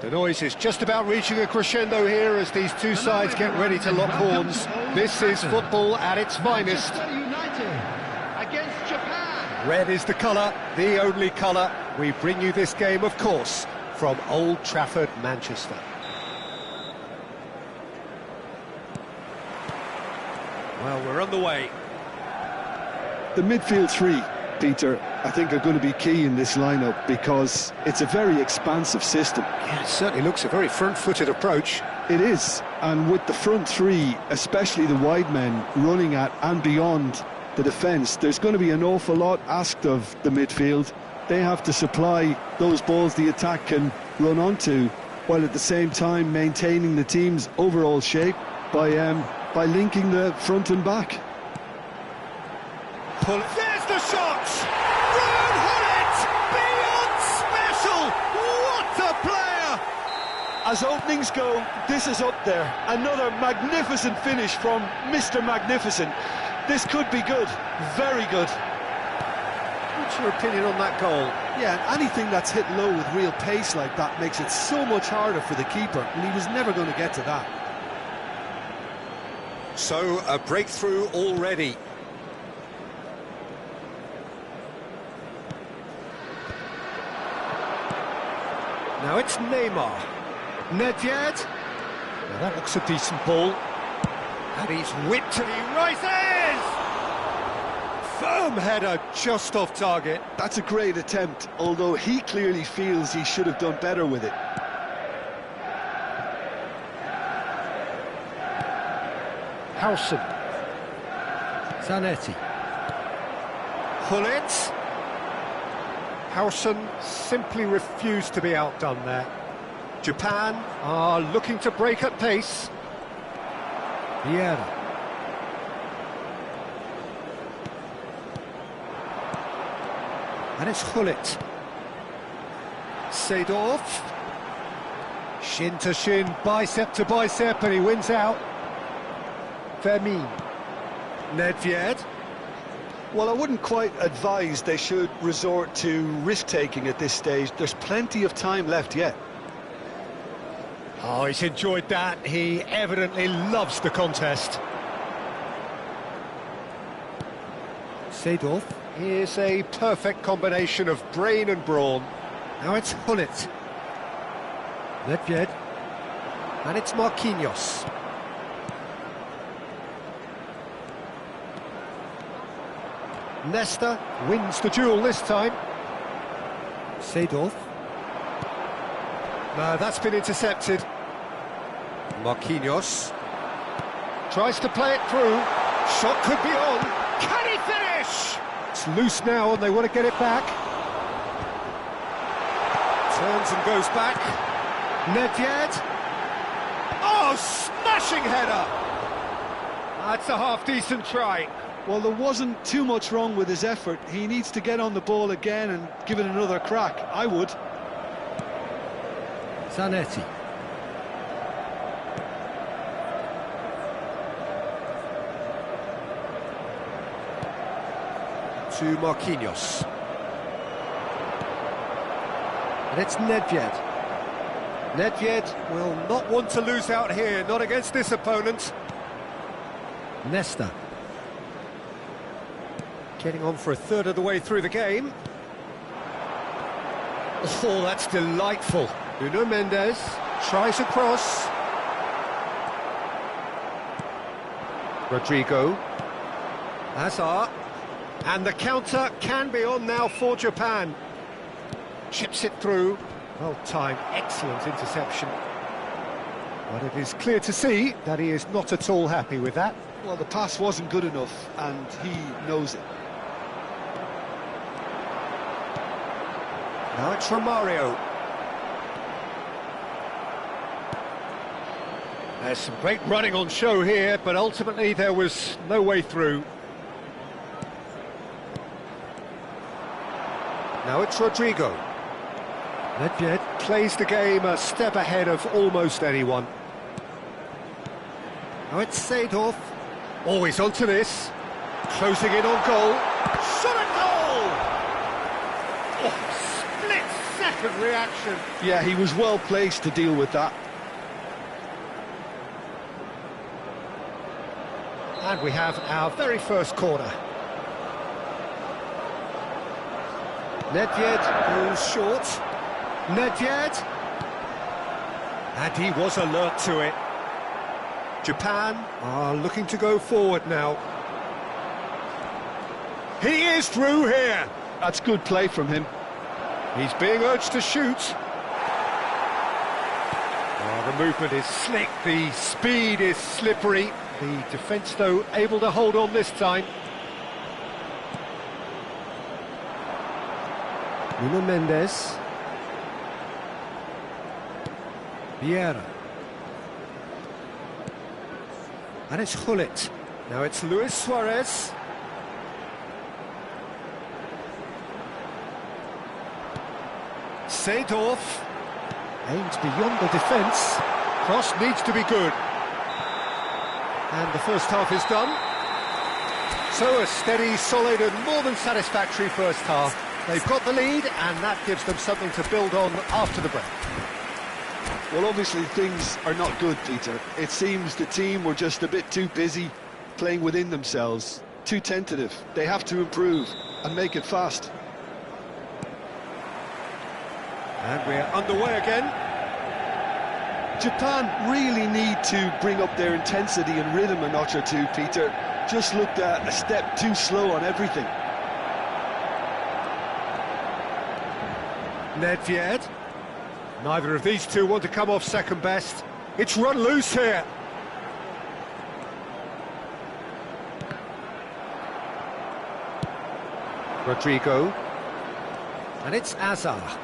The noise is just about reaching a crescendo here as these two sides get ready to lock horns. This is football at its finest. Against Japan. Red is the colour, the only colour. We bring you this game, of course, from Old Trafford, Manchester. Well, we're on the way. The midfield three, Peter, I think are going to be key in this lineup because it's a very expansive system. Yeah, it certainly looks a very front-footed approach. It is, and with the front three, especially the wide men, running at and beyond the defence, there's going to be an awful lot asked of the midfield. They have to supply those balls the attack can run onto, while at the same time maintaining the team's overall shape by linking the front and back. There's the shot! Ryan Hullett! Beyond special! What a player! As openings go, this is up there. Another magnificent finish from Mr. Magnificent. This could be good, very good. What's your opinion on that goal? Yeah, anything that's hit low with real pace like that makes it so much harder for the keeper, and he was never going to get to that. So, a breakthrough already. Now it's Neymar. Nedved. Now that looks a decent ball. And he's whipped and he rises! Firm header just off target. That's a great attempt, although he clearly feels he should have done better with it. Howson. Zanetti. Hullett. Howson simply refused to be outdone there. Japan are looking to break at pace. Vieira. And it's Hullett. Seedorf. Shin to shin, bicep to bicep, and he wins out. Vermin. Nedved. Well, I wouldn't quite advise they should resort to risk-taking at this stage. There's plenty of time left yet. Oh, he's enjoyed that. He evidently loves the contest. Seedorf is a perfect combination of brain and brawn. Now it's Hullett. Nedved. And it's Marquinhos. Nesta wins the duel this time. Seedorf. No, that's been intercepted. Marquinhos tries to play it through. Shot could be on. Can he finish? It's loose now and they want to get it back. Turns and goes back. Nedved. Oh, smashing header! That's a half-decent try. Well, there wasn't too much wrong with his effort. He needs to get on the ball again and give it another crack. I would. Zanetti. To Marquinhos. And it's Nedved. Nedved will not want to lose out here, not against this opponent. Nesta. Getting on for a third of the way through the game. Oh, that's delightful. Nuno Mendes tries a cross. Rodrigo. Hazard. And the counter can be on now for Japan. Chips it through. Well timed, excellent interception. But it is clear to see that he is not at all happy with that. Well, the pass wasn't good enough, and he knows it. Now it's Romario. There's some great running on show here, but ultimately there was no way through. Now it's Rodrigo. Nedved plays the game a step ahead of almost anyone. Now it's Seedorf. Always onto this. Closing in on goal. Shot at goal! Oh, split significant reaction. Yeah, he was well placed to deal with that. And we have our very first corner. Nedved goes short. Nedved. And he was alert to it. Japan are looking to go forward now. He is through here. That's good play from him. He's being urged to shoot. Oh, the movement is slick, the speed is slippery. The defence, though, able to hold on this time. Nuno Mendes. Vieira. And it's Gullit. Now it's Luis Suarez. Seedorf. Aimed beyond the defence. Cross needs to be good. And the first half is done. So a steady, solid and more than satisfactory first half. They've got the lead and that gives them something to build on after the break. Well, obviously things are not good, Peter. It seems the team were just a bit too busy playing within themselves, too tentative. They have to improve and make it fast. And we're underway again. Japan really need to bring up their intensity and rhythm a notch or two, Peter. Just looked a step too slow on everything. Nedved. Neither of these two want to come off second best. It's run loose here. Rodrigo. And it's Azar.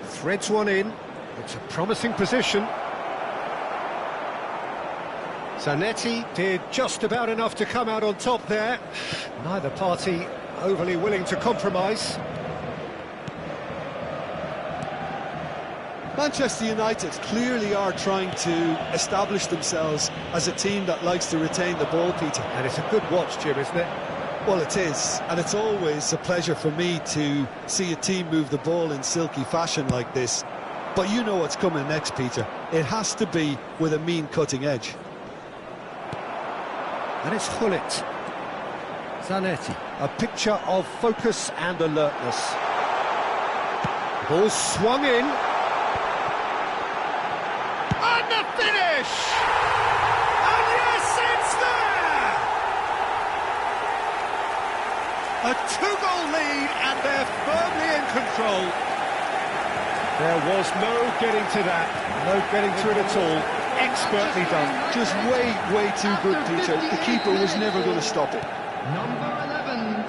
Threads one in. It's a promising position. Zanetti did just about enough to come out on top there. Neither party overly willing to compromise. Manchester United clearly are trying to establish themselves as a team that likes to retain the ball, Peter. And it's a good watch, Jim, isn't it? Well, it is, and it's always a pleasure for me to see a team move the ball in silky fashion like this. But you know what's coming next, Peter. It has to be with a mean cutting edge. And it's Gullit. Zanetti. A picture of focus and alertness. Ball swung in. And the finish! And yes, it's there! A two-goal lead and they're firmly in control. There was no getting to that, no getting to it at all. Expertly done. Just way too good, Peter. The keeper was never going to stop it. Number 11,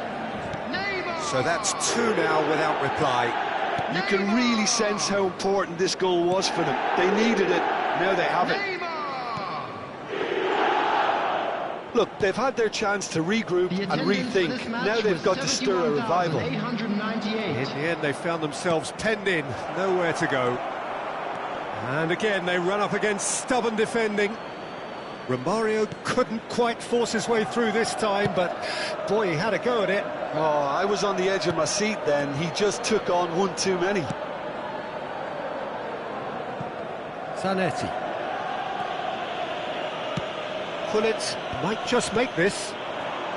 Neymar. So that's two now without reply. You can really sense how important this goal was for them. They needed it, now they have it. Neymar. Look, they've had their chance to regroup The and attendance for rethink. this match Now they've was got to stir a revival. 71,898. In the end, they found themselves penned in, nowhere to go. And again, they run up against stubborn defending. Romario couldn't quite force his way through this time, but boy, he had a go at it. Oh, I was on the edge of my seat then. He just took on one too many. Zanetti. Gullit might just make this.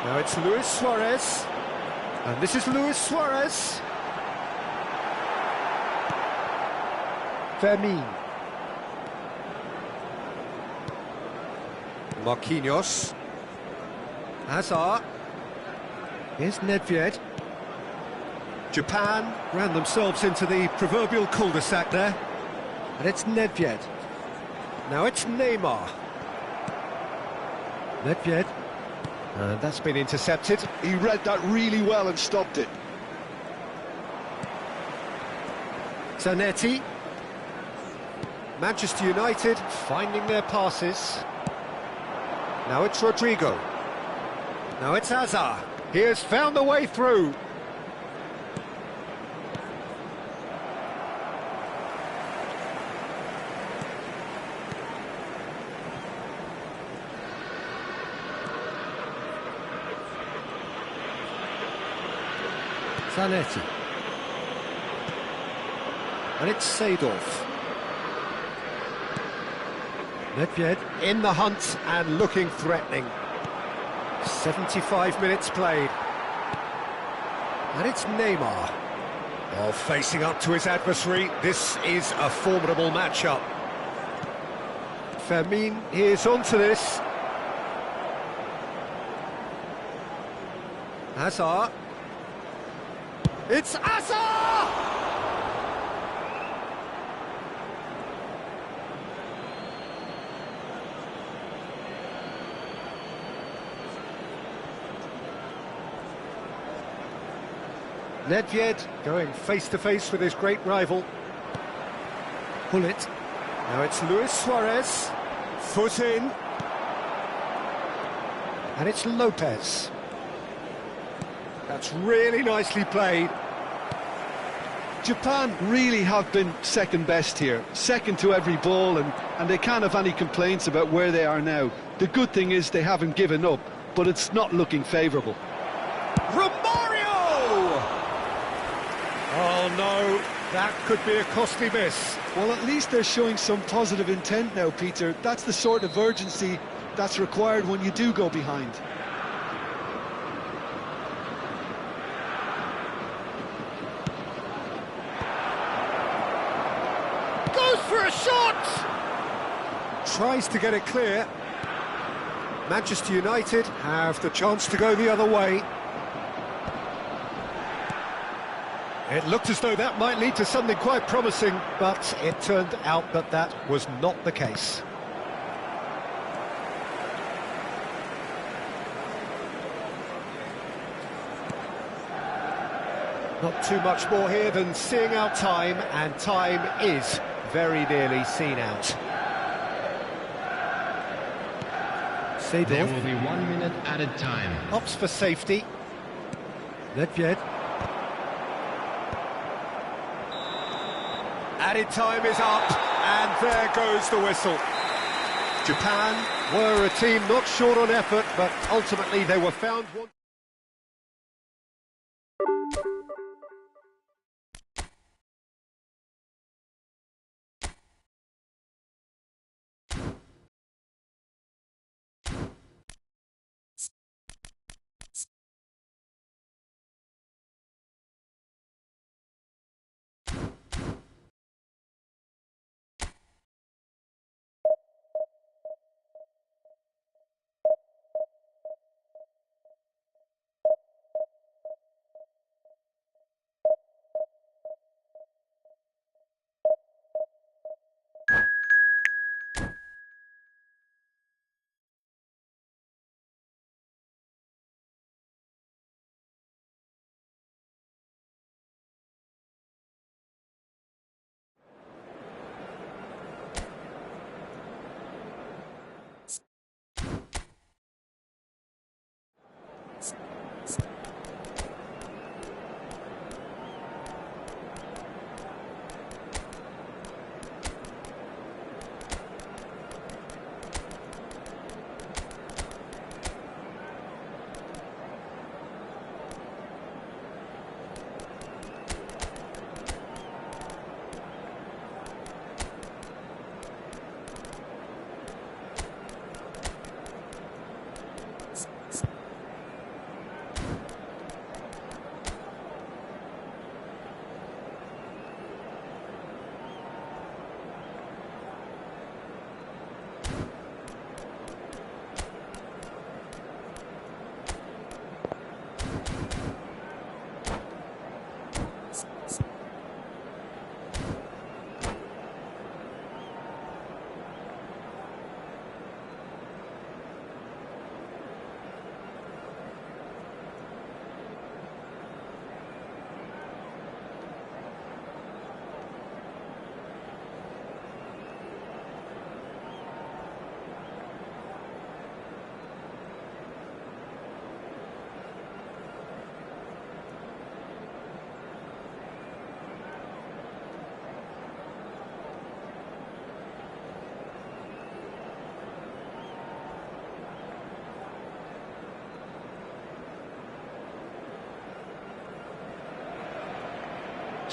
Now it's Luis Suarez. And this is Luis Suarez. Fermin. Marquinhos. Azar. Here's Nedved. Japan ran themselves into the proverbial cul-de-sac there. And it's Nedved. Now it's Neymar. Nedved. And that's been intercepted. He read that really well and stopped it. Zanetti. Manchester United finding their passes. Now it's Rodrigo. Now it's Azar. He has found the way through. Zanetti. And it's Seedorf. Nedved in the hunt and looking threatening. 75 minutes played. And it's Neymar. Oh, facing up to his adversary, this is a formidable matchup. Fermin is onto this. Hazard. It's Hazard! Nedved going face-to-face with his great rival. Pull it. Now it's Luis Suarez. Foot in. And it's Lopez. That's really nicely played. Japan really have been second best here, second to every ball, and they can't have any complaints about where they are now. The good thing is they haven't given up, but it's not looking favourable. Romario! Oh no, that could be a costly miss. Well, at least they're showing some positive intent now, Peter. That's the sort of urgency that's required when you do go behind. Goes for a shot! Tries to get it clear. Manchester United have the chance to go the other way. It looked as though that might lead to something quite promising, but it turned out that that was not the case. Not too much more here than seeing out time, and time is very nearly seen out. There will be 1 minute added time. Opts for safety. Nedved. Added time is up, and there goes the whistle. Japan were a team not short on effort, but ultimately they were found wanting.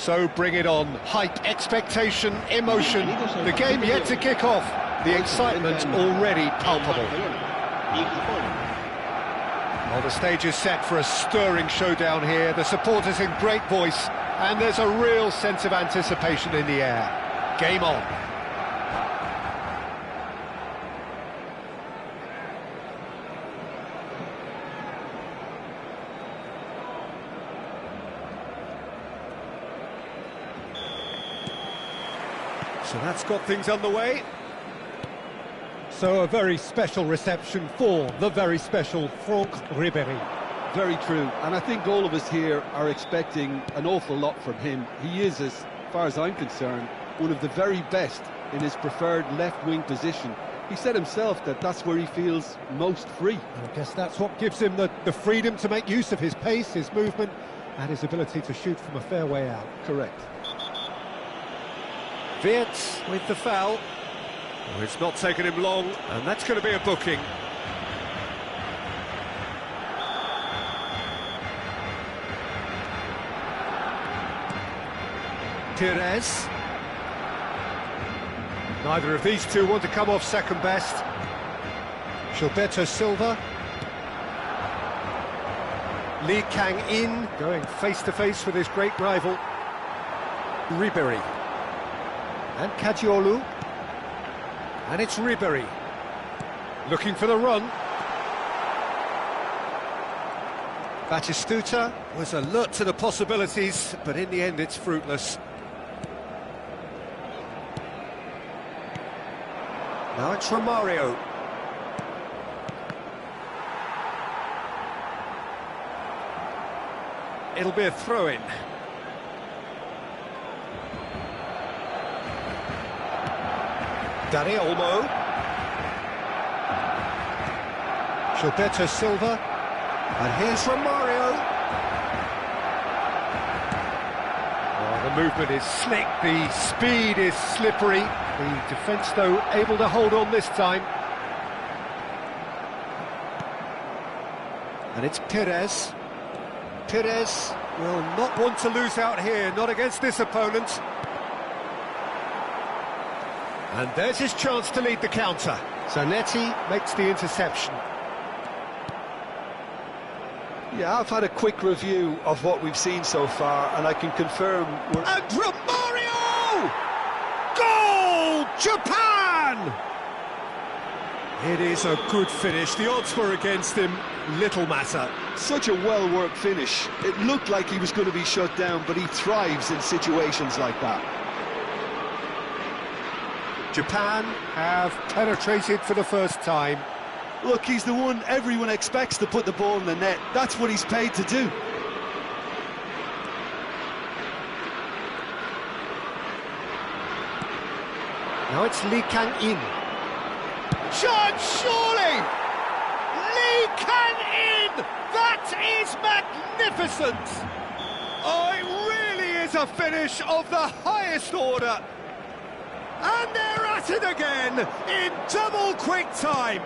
So bring it on. Hype, expectation, emotion. The game yet to kick off. The excitement already palpable. Well, the stage is set for a stirring showdown here. The supporters in great voice, and there's a real sense of anticipation in the air. Game on. So that's got things underway. So a very special reception for the very special Franck Ribéry. Very true, and I think all of us here are expecting an awful lot from him. He is, as far as I'm concerned, one of the very best in his preferred left-wing position. He said himself that that's where he feels most free. I guess that's what gives him the freedom to make use of his pace, his movement, and his ability to shoot from a fair way out. Correct. Wirtz with the foul. Oh, it's not taken him long, and that's going to be a booking. Pires. Neither of these two want to come off second best. Gilberto Silva. Lee Kang-in going face-to-face with his great rival, Ribéry. And Kadiolu. And it's Ribéry. Looking for the run. Batistuta was alert to the possibilities, but in the end it's fruitless. Now it's Romario. It'll be a throw-in. Dani Olmo. Gilberto Silva. And here's Romario. Oh, the movement is slick, the speed is slippery. The defence, though, able to hold on this time. And it's Pires. Pires will not want to lose out here, not against this opponent. And there's his chance to lead the counter. Zanetti makes the interception. Yeah, I've had a quick review of what we've seen so far, and I can confirm we're... And Romario! Goal! Japan! It is a good finish. The odds were against him. Little matter. Such a well-worked finish. It looked like he was going to be shut down, but he thrives in situations like that. Japan have penetrated for the first time. Look, he's the one everyone expects to put the ball in the net. That's what he's paid to do. Now it's Lee Kang-in. Chance, surely! Lee Kang-in! That is magnificent! Oh, it really is a finish of the highest order. And they're at it again in double quick time.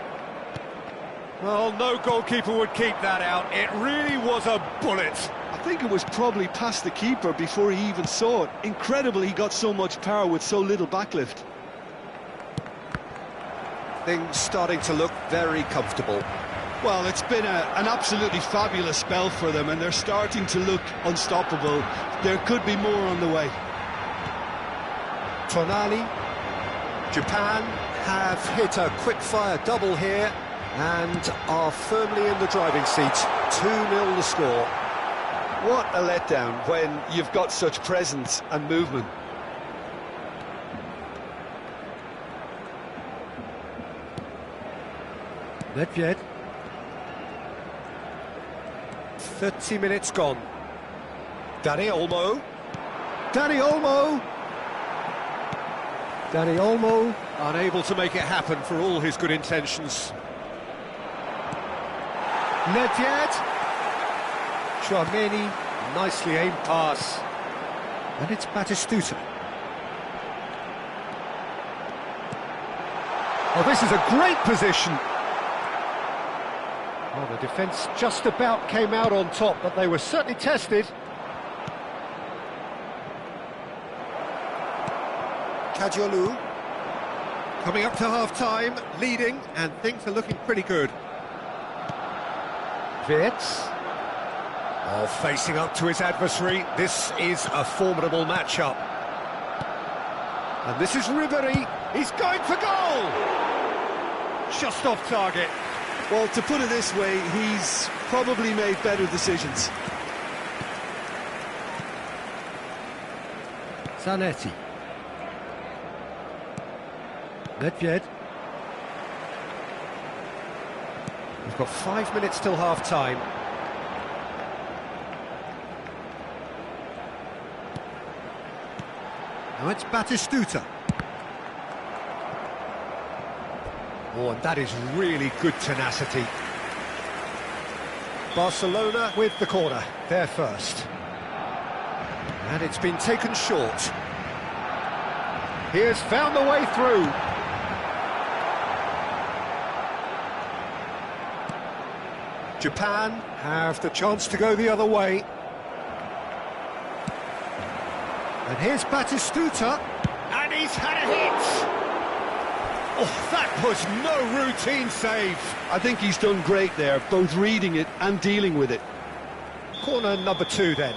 Well, no goalkeeper would keep that out. It really was a bullet. I think it was probably past the keeper before he even saw it. Incredible he got so much power with so little backlift. Things starting to look very comfortable. Well, it's been an absolutely fabulous spell for them, and they're starting to look unstoppable. There could be more on the way. Tonali. Japan have hit a quick-fire double here and are firmly in the driving seat. 2-0 the score. What a letdown when you've got such presence and movement. Nedved. 30 minutes gone. Dani Olmo. Dani Olmo! Dani Olmo unable to make it happen for all his good intentions. Nedved. Chouameni, nicely aimed pass. And it's Batistuta. Oh, this is a great position. Oh, the defence just about came out on top, but they were certainly tested. Kajiolu. Coming up to half-time, leading, and things are looking pretty good. Wirtz. Oh, facing up to his adversary. This is a formidable matchup. And this is Ribery. He's going for goal! Just off target. Well, to put it this way, he's probably made better decisions. Zanetti. Nedved. We've got 5 minutes till half-time. Now it's Batistuta. Oh, and that is really good tenacity. Barcelona with the corner, there first. And it's been taken short. He has found the way through. Japan have the chance to go the other way. And here's Batistuta, and he's had a hit! Oh, that was no routine save. I think he's done great there, both reading it and dealing with it. Corner number 2 then.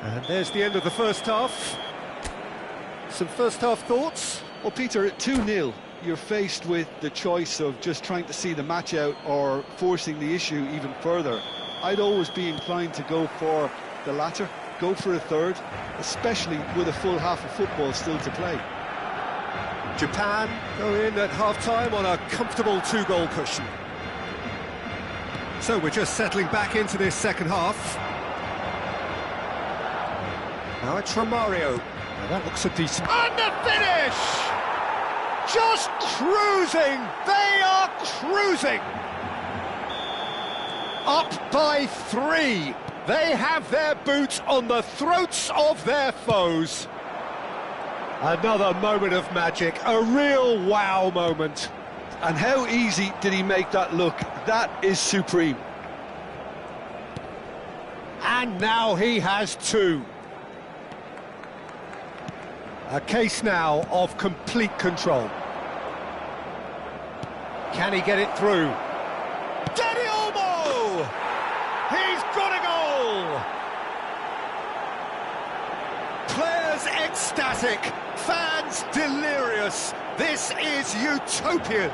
And there's the end of the first half. Some first half thoughts? Well, Peter, at 2-0, you're faced with the choice of just trying to see the match out or forcing the issue even further. I'd always be inclined to go for the latter, go for a third, especially with a full half of football still to play. Japan go in at half-time on a comfortable 2-goal cushion. So we're just settling back into this second half. Now it's Romario. Now that looks a decent... And the finish! Just cruising! They are cruising! Up by 3. They have their boots on the throats of their foes. Another moment of magic, a real wow moment. And how easy did he make that look? That is supreme. And now he has 2. A case now of complete control. Can he get it through? Dani Olmo! He's got a goal! Players ecstatic, fans delirious. This is utopian.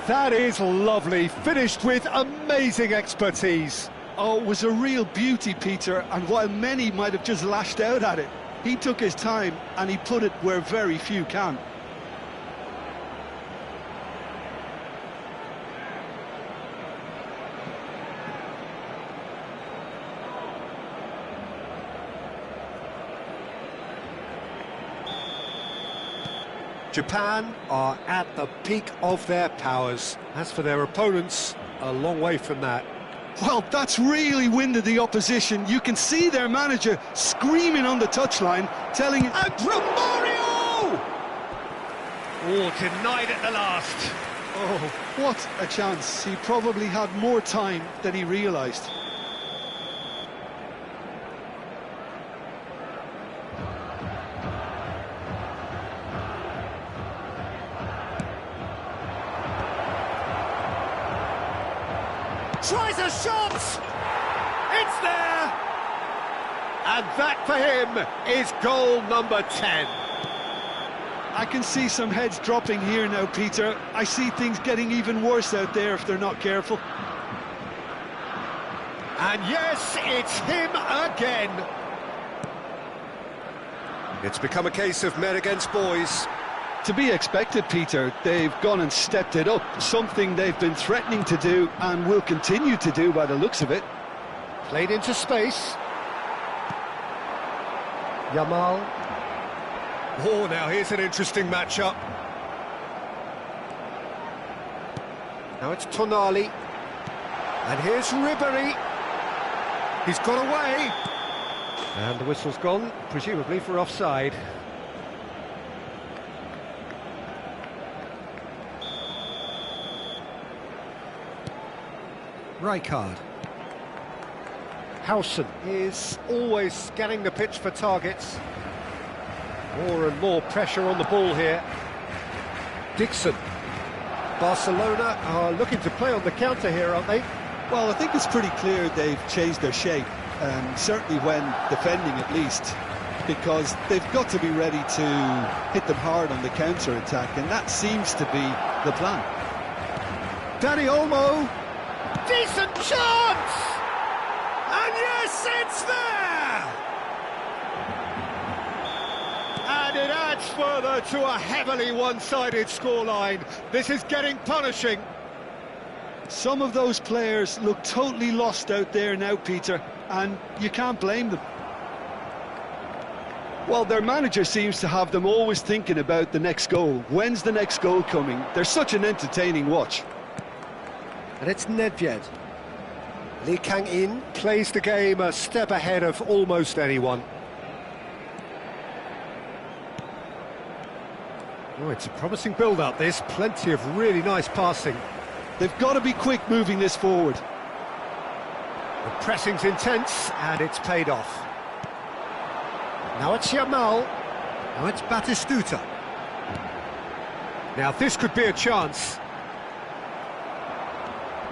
That is lovely, finished with amazing expertise. Oh, it was a real beauty, Peter, and while many might have just lashed out at it, he took his time and he put it where very few can. Japan are at the peak of their powers. As for their opponents, a long way from that. Well, that's really winded the opposition. You can see their manager screaming on the touchline, telling... And Romario! Oh, denied at the last. Oh, what a chance. He probably had more time than he realised. Tries a shot! It's there! And that for him is goal number 10. I can see some heads dropping here now, Peter. I see things getting even worse out there if they're not careful. And yes, it's him again. It's become a case of men against boys. To be expected, Peter. They've gone and stepped it up, something they've been threatening to do and will continue to do by the looks of it. Played into space. Yamal. Oh, now here's an interesting matchup. Now it's Tonali. And here's Ribéry. He's got away. And the whistle's gone, presumably for offside. Rijkaard. Howson is always scanning the pitch for targets. More and more pressure on the ball here. Dixon. Barcelona are looking to play on the counter here, aren't they? Well, I think it's pretty clear they've changed their shape, certainly when defending at least, because they've got to be ready to hit them hard on the counter-attack, and that seems to be the plan. Dani Olmo. Decent chance! And yes, it's there! And it adds further to a heavily one-sided scoreline. This is getting punishing. Some of those players look totally lost out there now, Peter, and you can't blame them. Well, their manager seems to have them always thinking about the next goal. When's the next goal coming? They're such an entertaining watch. And it's Nedved. Lee Kang-in plays the game a step ahead of almost anyone. Oh, it's a promising build-up, this. Plenty of really nice passing. They've got to be quick moving this forward. The pressing's intense, and it's paid off. Now it's Yamal. Now it's Batistuta. Now this could be a chance.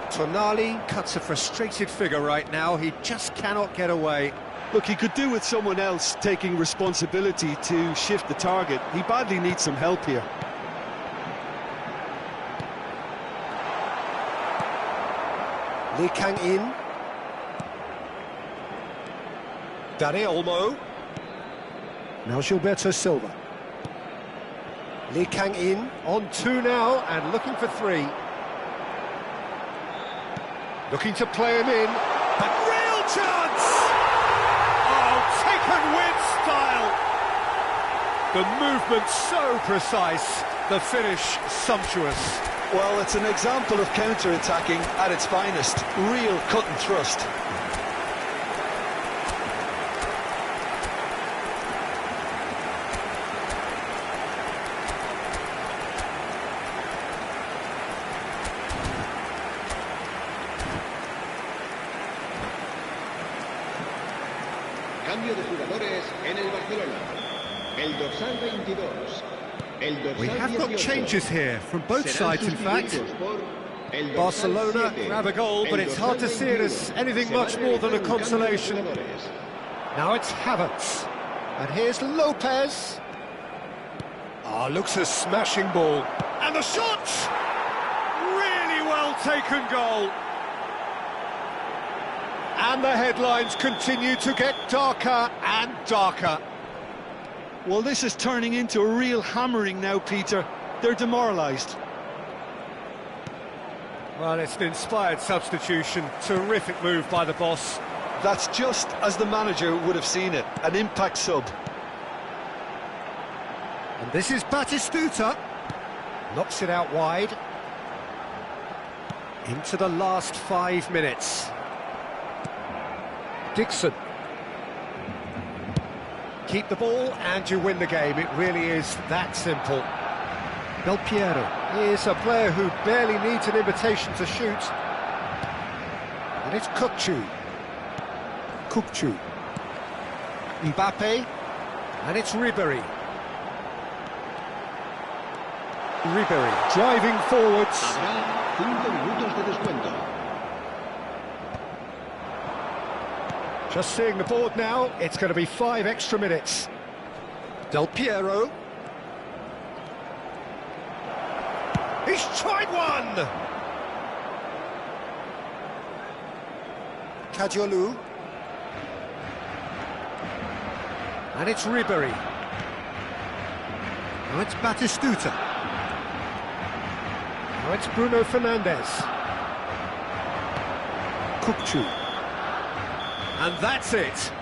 Tonali cuts a frustrated figure right now. He just cannot get away. Look, he could do with someone else taking responsibility to shift the target. He badly needs some help here. Lee Kang-in. Dani Olmo. Now Gilberto Silva. Lee Kang-in on 2 now and looking for 3. Looking to play him in, but real chance! Oh, taken with style! The movement so precise, the finish sumptuous. Well, it's an example of counter-attacking at its finest. Real cut and thrust. Cambio de jugadores en el Barcelona. El dorsal 22. El dorsal We have got 18. changes here from both sides, in fact. Barcelona grab a goal, but it's hard to see it as anything much more than a consolation. Now it's Havertz. And here's Lopez. Ah, looks a smashing ball. And the shot! Really well taken goal. And the headlines continue to get darker and darker. Well, this is turning into a real hammering now, Peter. They're demoralised. Well, it's an inspired substitution. Terrific move by the boss. That's just as the manager would have seen it. An impact sub. And this is Batistuta. Knocks it out wide. Into the last 5 minutes. Dixon. Keep the ball and you win the game. It really is that simple. Del Piero is a player who barely needs an invitation to shoot. And it's Kukçu. Mbappe. And it's Ribéry. Ribéry driving forwards. Habrá 5 minutos de descuento. Just seeing the board now, it's going to be 5 extra minutes. Del Piero. He's tried one! Kadiolu. And it's Ribéry. Now it's Batistuta. Now it's Bruno Fernandes. Kukçu. And that's it.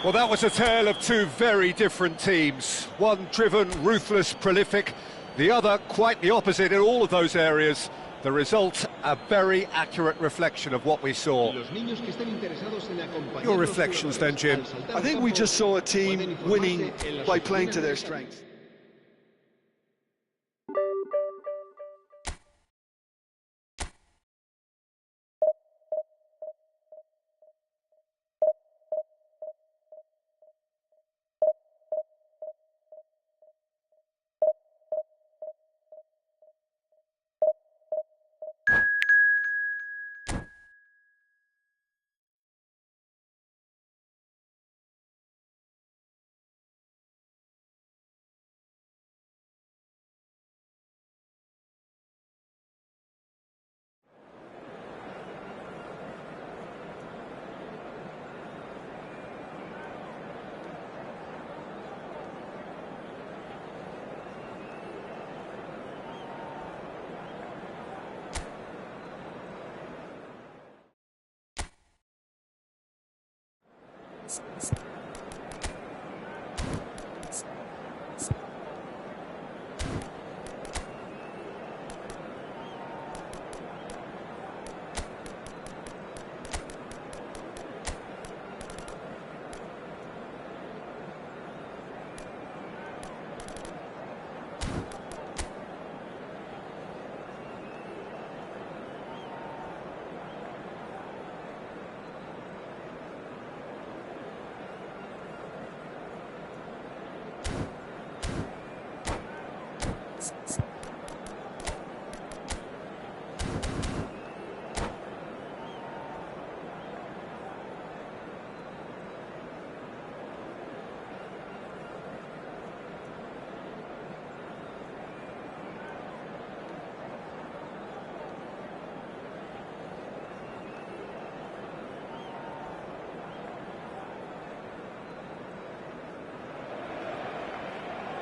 Well, that was a tale of 2 very different teams. One driven, ruthless, prolific. The other quite the opposite in all of those areas. The result, a very accurate reflection of what we saw. Los niños que están interesados en acompañar Your los reflections then, jugadores Jim? al saltar I al think we campo just saw a team pueden winning informarse en las by playing to oficinas their de strengths.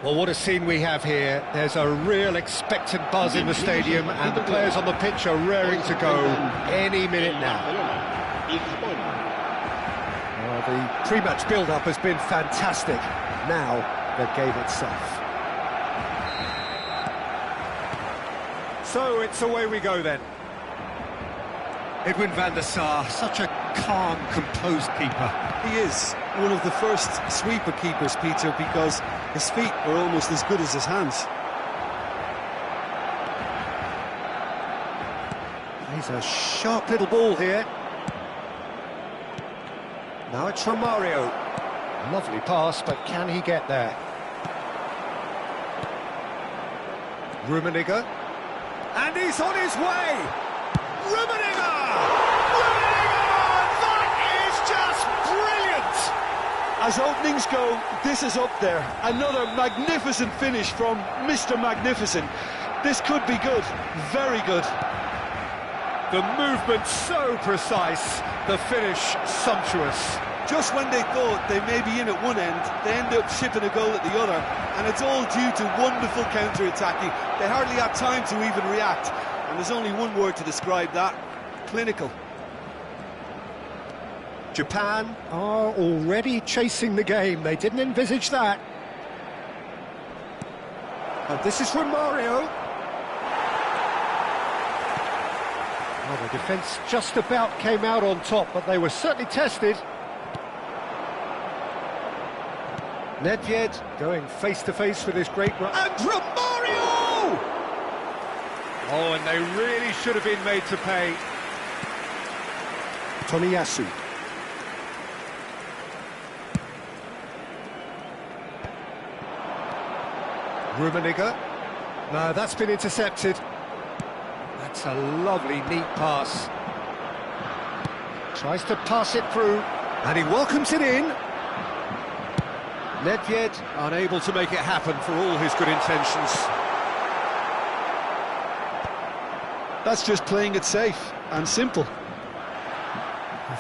Well, what a scene we have here. There's a real expectant buzz in the stadium, and the players on the pitch are raring to go any minute now. Well, the pre-match build-up has been fantastic. Now, the game itself. So, it's away we go then. Edwin van der Sar, such a calm, composed keeper. He is one of the first sweeper keepers, Peter, because his feet are almost as good as his hands. He's a sharp little ball here. Now it's Romario. Lovely pass, but can he get there? Rummenigge. And he's on his way! Rummenigge! That is just brilliant! As openings go, this is up there. Another magnificent finish from Mr. Magnificent. This could be good, very good. The movement so precise, the finish sumptuous. Just when they thought they may be in at one end, they end up shipping a goal at the other, and it's all due to wonderful counter-attacking. They hardly had time to even react, and there's only one word to describe that: clinical. Japan are already chasing the game. They didn't envisage that. And this is Romario. Well, the defence just about came out on top, but they were certainly tested. Nedved going face-to-face with his great run. And Romario! Oh, and they really should have been made to pay. Tomiyasu. Rummenigge. No, that's been intercepted. That's a lovely, neat pass. Tries to pass it through, and he welcomes it in. Nedved unable to make it happen for all his good intentions. That's just playing it safe and simple.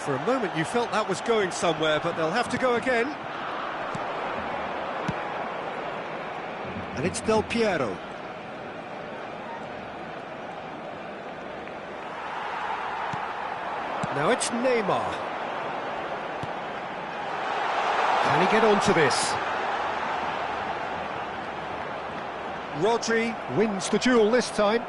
For a moment you felt that was going somewhere, but they'll have to go again. And it's Del Piero. Now it's Neymar. Can he get onto this? Rodri wins the duel this time.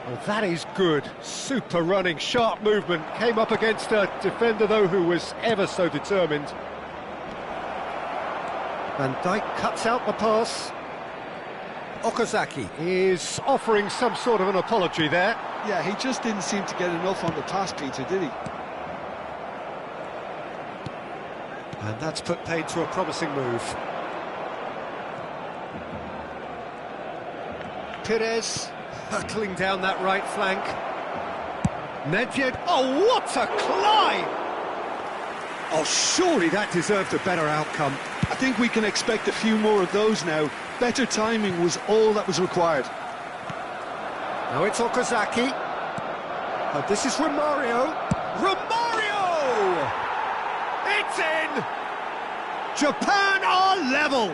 Oh, that is good. Super running, sharp movement. Came up against a defender, though, who was ever so determined. Van Dijk cuts out the pass. Okazaki is offering some sort of an apology there. Yeah, he just didn't seem to get enough on the pass, Peter, did he? And that's put paid to a promising move. Perez hurtling down that right flank. Nedved, oh, what a climb! Oh, surely that deserved a better outcome. I think we can expect a few more of those now. Better timing was all that was required. Now it's Okazaki. Oh, this is Romario. Romario! It's in! Japan are level!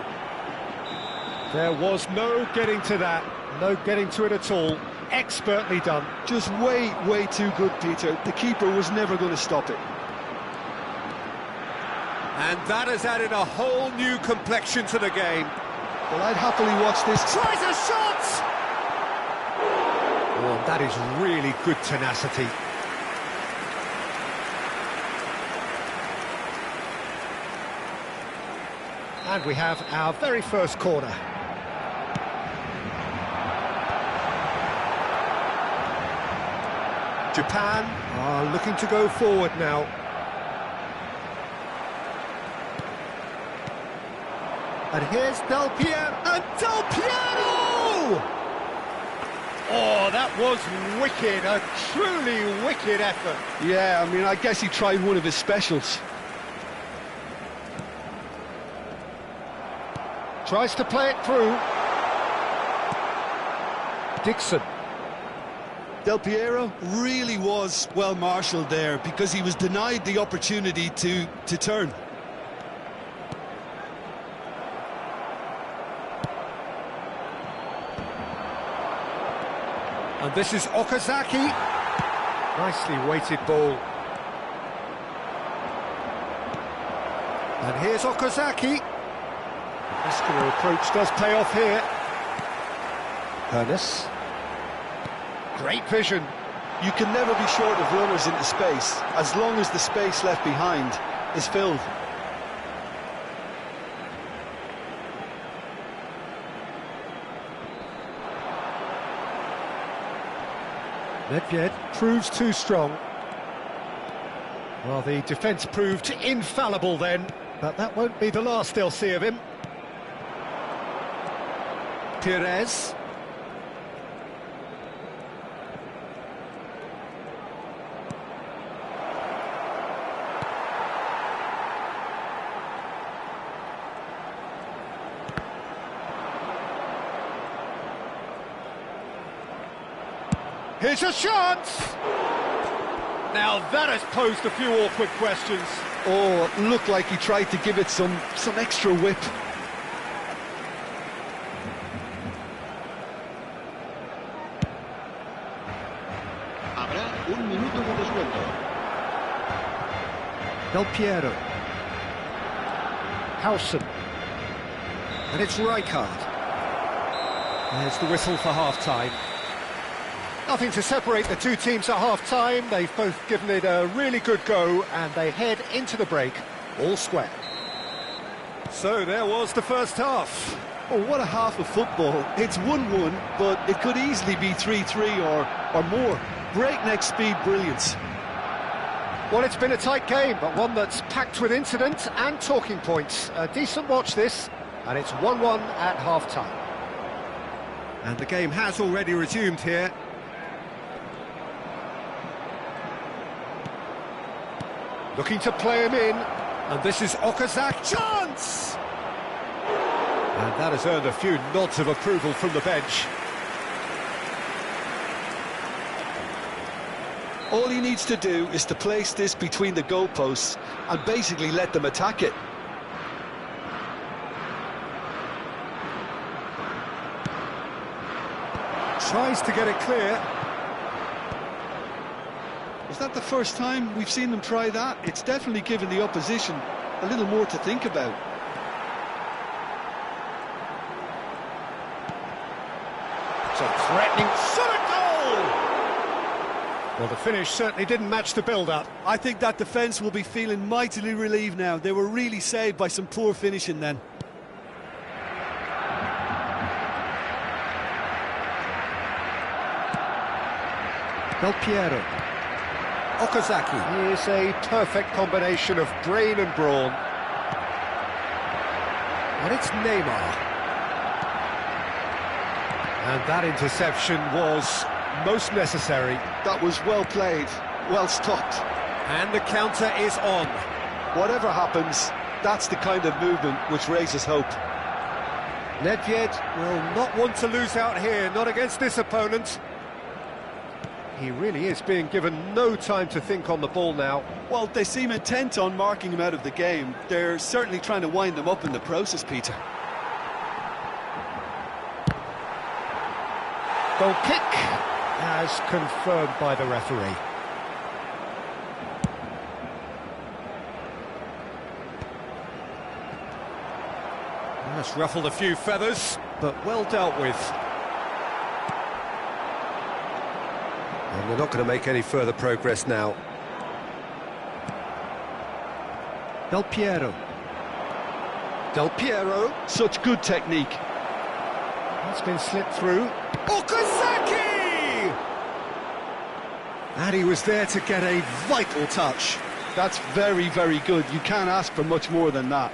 There was no getting to that. No getting to it at all. Expertly done. Just way too good, Peter. The keeper was never going to stop it. And that has added a whole new complexion to the game. Well, I'd happily watch this. Tries a shot! Oh, that is really good tenacity. And we have our very first corner. Japan are looking to go forward now. And here's Del Piero, and Del Piero! Oh, that was wicked, a truly wicked effort. Yeah, I mean, I guess he tried one of his specials. Tries to play it through. Dixon. Del Piero really was well marshalled there because he was denied the opportunity to turn. And this is Okazaki. Nicely weighted ball. And here's Okazaki. Muscular approach does pay off here. Ernest. Great vision. You can never be short of runners into space, as long as the space left behind is filled. Nedved proves too strong. Well, the defence proved infallible then, but that won't be the last they'll see of him. Perez. Here's a chance! Now that has posed a few awkward questions. Oh, it looked like he tried to give it some extra whip. Habrá un minuto de descuento. Del Piero. Howson. And it's Rijkaard. There's the whistle for half-time. Nothing to separate the two teams at half-time. They've both given it a really good go, and they head into the break all square. So there was the first half. Oh, what a half of football. It's 1-1, but it could easily be 3-3 or more. Breakneck speed brilliance. Well, it's been a tight game, but one that's packed with incident and talking points. A decent watch this, and it's 1-1 at half-time. And the game has already resumed here. Looking to play him in, and this is Okazaki. Chance! And that has earned a few nods of approval from the bench. All he needs to do is to place this between the goalposts and basically let them attack it. Tries to get it clear. Is that the first time we've seen them try that? It's definitely given the opposition a little more to think about. It's a threatening shot at goal! Well, the finish certainly didn't match the build-up. I think that defence will be feeling mightily relieved now. They were really saved by some poor finishing then. Del Piero. Okazaki. He is a perfect combination of brain and brawn. And it's Neymar. And that interception was most necessary. That was well played, well stopped. And the counter is on. Whatever happens, that's the kind of movement which raises hope. Nedved will not want to lose out here, not against this opponent. He really is being given no time to think on the ball now. Well, they seem intent on marking him out of the game. They're certainly trying to wind him up in the process, Peter. Goal kick, as confirmed by the referee. That's ruffled a few feathers, but well dealt with. And they're not going to make any further progress now. Del Piero. Del Piero. Such good technique. That's been slipped through. Okazaki! And he was there to get a vital touch. That's very, very good. You can't ask for much more than that.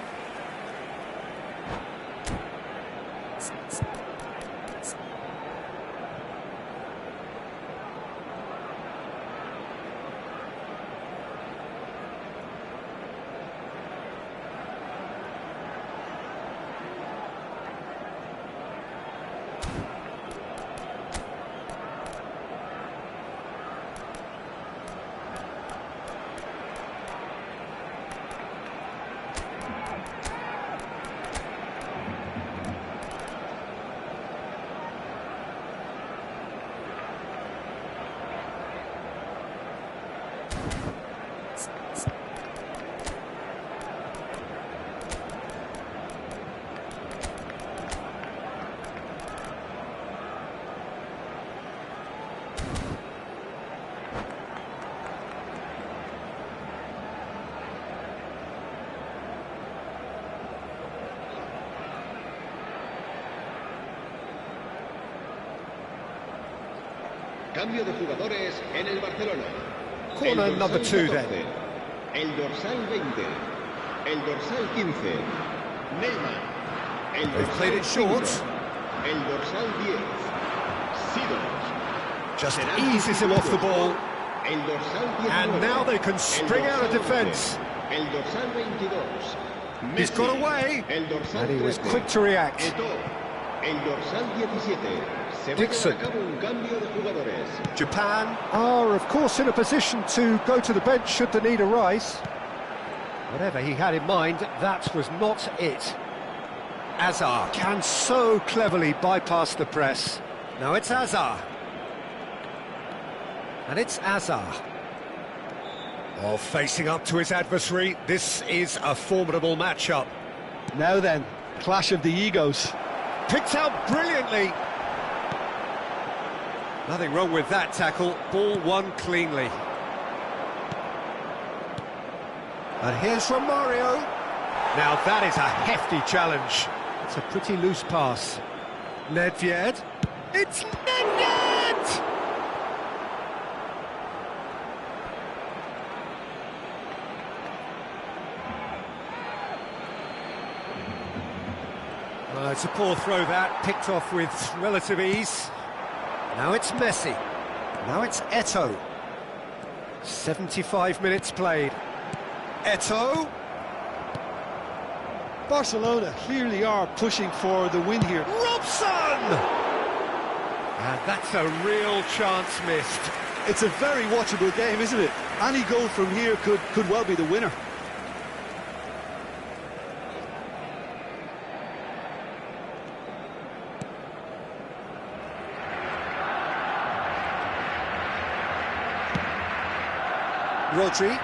Cambio de jugadores en el Barcelona. Corner El number dorsal 2 then. 14, el dorsal 20, el dorsal 15, Neymar. El They've dorsal played it short. 5, el dorsal 10, Sidorf. Just Será eases him off the ball. El dorsal 19, And now they can spring out of el dorsal defence. 11, El dorsal 22. He's Messi. got away. El dorsal And he was 13, quick to react. Eto'o. El dorsal 17. Se va a Dixon. llevar a cabo un cambio de jugadores. Japan are, of course, in a position to go to the bench should the need arise. Whatever he had in mind, that was not it. Azar can so cleverly bypass the press. Now it's Azar. And it's Azar. Oh, facing up to his adversary, this is a formidable matchup. Now then, clash of the egos. Picked out brilliantly. Nothing wrong with that tackle. Ball won cleanly. And here's Romario. Now that is a hefty challenge. It's a pretty loose pass. Nedved. It's Nedved! It's a poor throw that, picked off with relative ease. Now it's Messi. Now it's Eto'o. 75 minutes played. Eto'o. Barcelona clearly are pushing for the win here. Robson! And that's a real chance missed. It's a very watchable game, isn't it? Any goal from here could well be the winner. Rodri.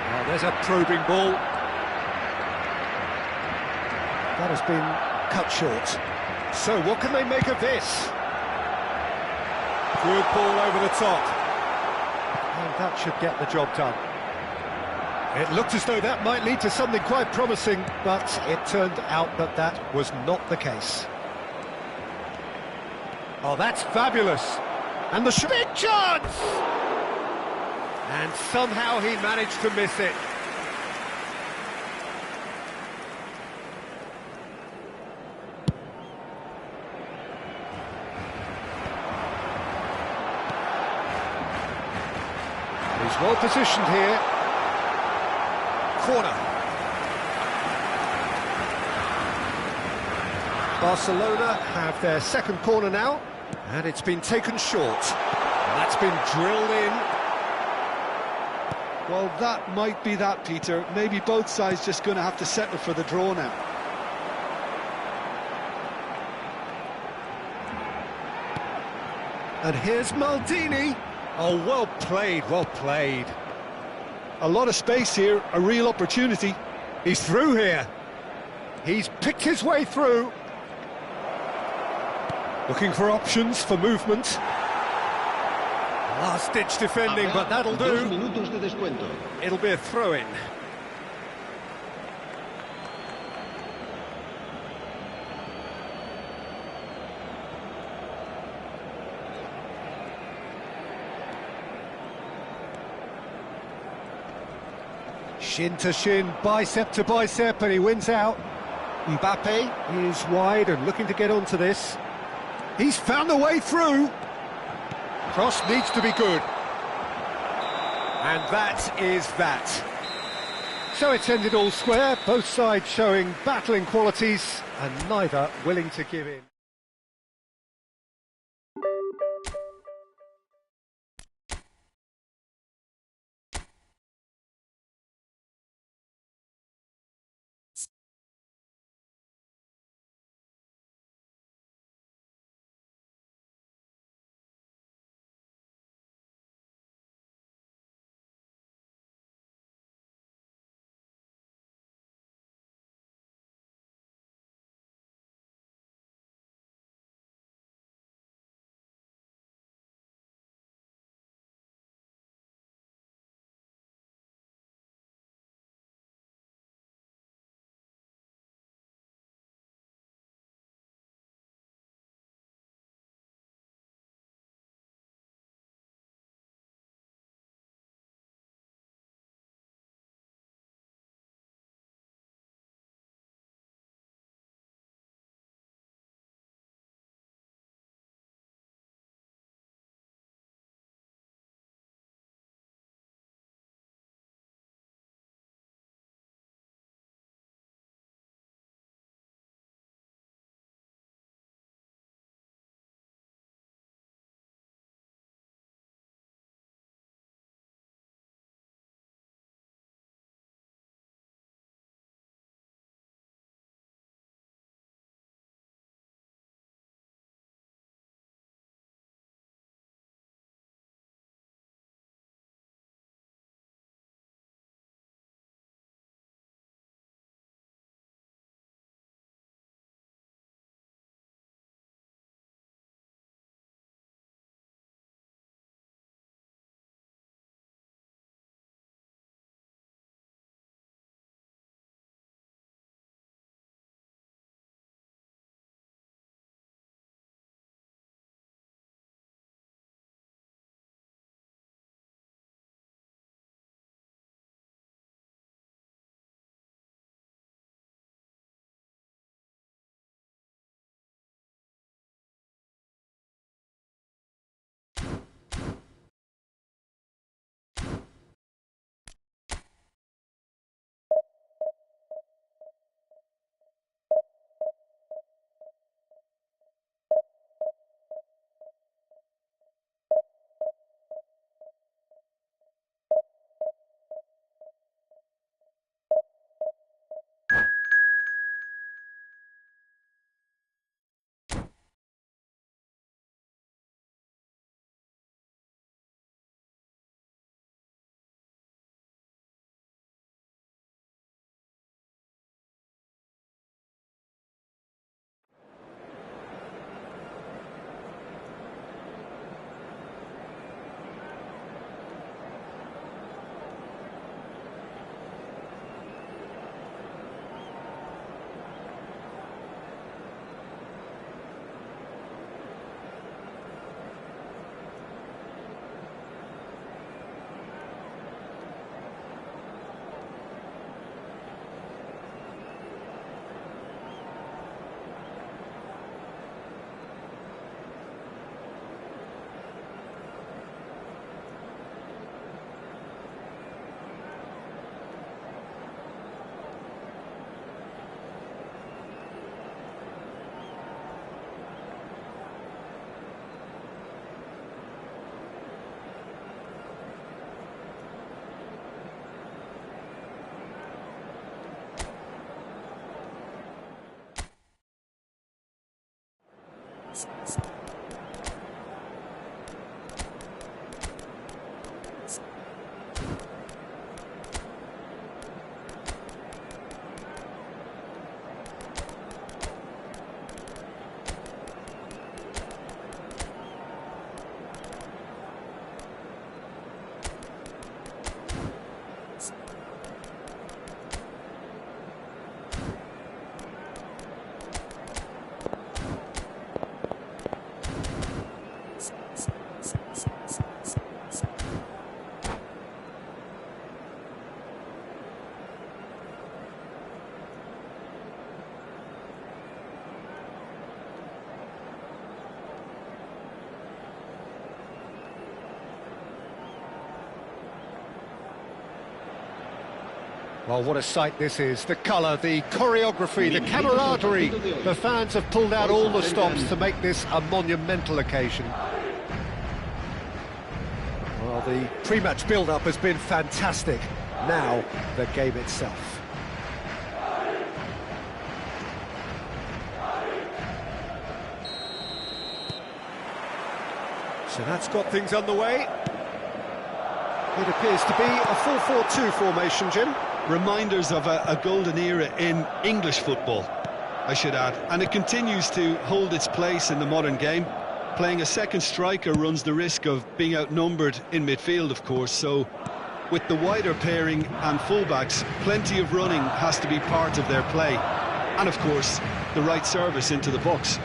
Oh, there's a probing ball. That has been cut short. So what can they make of this? Good ball over the top. And that should get the job done. It looked as though that might lead to something quite promising, but it turned out that that was not the case. Oh, that's fabulous. And the big chance! And somehow he managed to miss it. He's well positioned here. Corner. Barcelona have their second corner now, and it's been taken short. And that's been drilled in. Well, that might be that, Peter. Maybe both sides just going to have to settle for the draw now. And here's Maldini. Oh, well played, well played. A lot of space here, a real opportunity. He's through here. He's picked his way through. Looking for options for movement. Last-ditch defending, but that'll do. 2 minutos de descuento. It'll be a throw-in. Shin to shin, bicep to bicep, and he wins out. Mbappe is wide and looking to get onto this. He's found a way through. Cross needs to be good. And that is that. So it's ended all square, both sides showing battling qualities and neither willing to give in. Well, what a sight this is. The colour, the choreography, the camaraderie. The fans have pulled out all the stops to make this a monumental occasion. Well, the pre-match build-up has been fantastic. Now, the game itself. So that's got things underway. It appears to be a 4-4-2 formation, Jim. Reminders of a golden era in English football, I should add. And it continues to hold its place in the modern game. Playing a second striker runs the risk of being outnumbered in midfield, of course, so with the wider pairing and fullbacks, plenty of running has to be part of their play. And, of course, the right service into the box.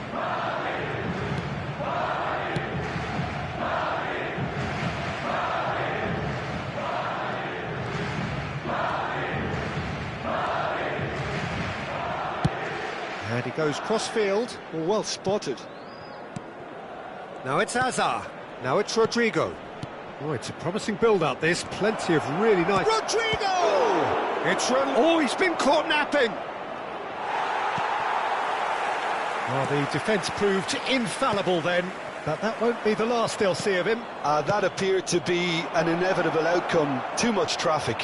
And he goes cross-field. Well spotted. Now it's Azar. Now it's Rodrigo. Oh, it's a promising build-up, this. Plenty of really nice... Rodrigo! Oh, he's been caught napping! Well, the defence proved infallible then, but that won't be the last they'll see of him. That appeared to be an inevitable outcome. Too much traffic.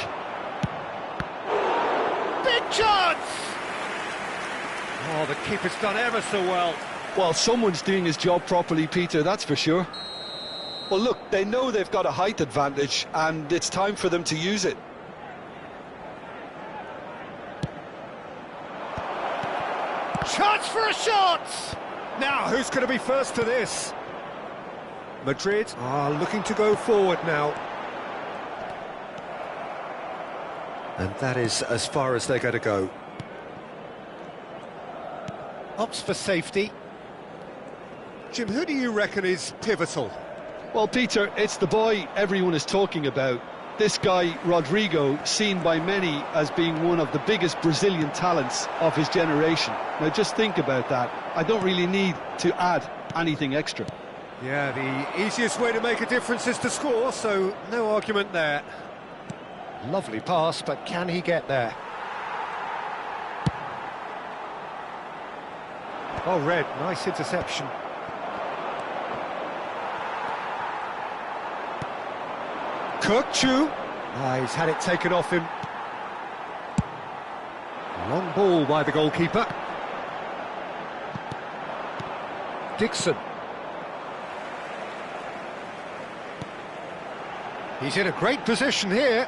Big chance! Oh, the keeper's done ever so well. Well, someone's doing his job properly, Peter, that's for sure. Well, look, they know they've got a height advantage, and it's time for them to use it. Chance for a shot! Now, who's going to be first to this? Madrid are looking to go forward now. And that is as far as they're going to go. Opts for safety. Jim, who do you reckon is pivotal? Well, Peter, it's the boy everyone is talking about. This guy, Rodrigo, seen by many as being one of the biggest Brazilian talents of his generation. Now, just think about that. I don't really need to add anything extra. Yeah, the easiest way to make a difference is to score, so no argument there. Lovely pass, but can he get there? Oh, Red, nice interception. Kirkchu. He's had it taken off him. Long ball by the goalkeeper. Dixon. He's in a great position here.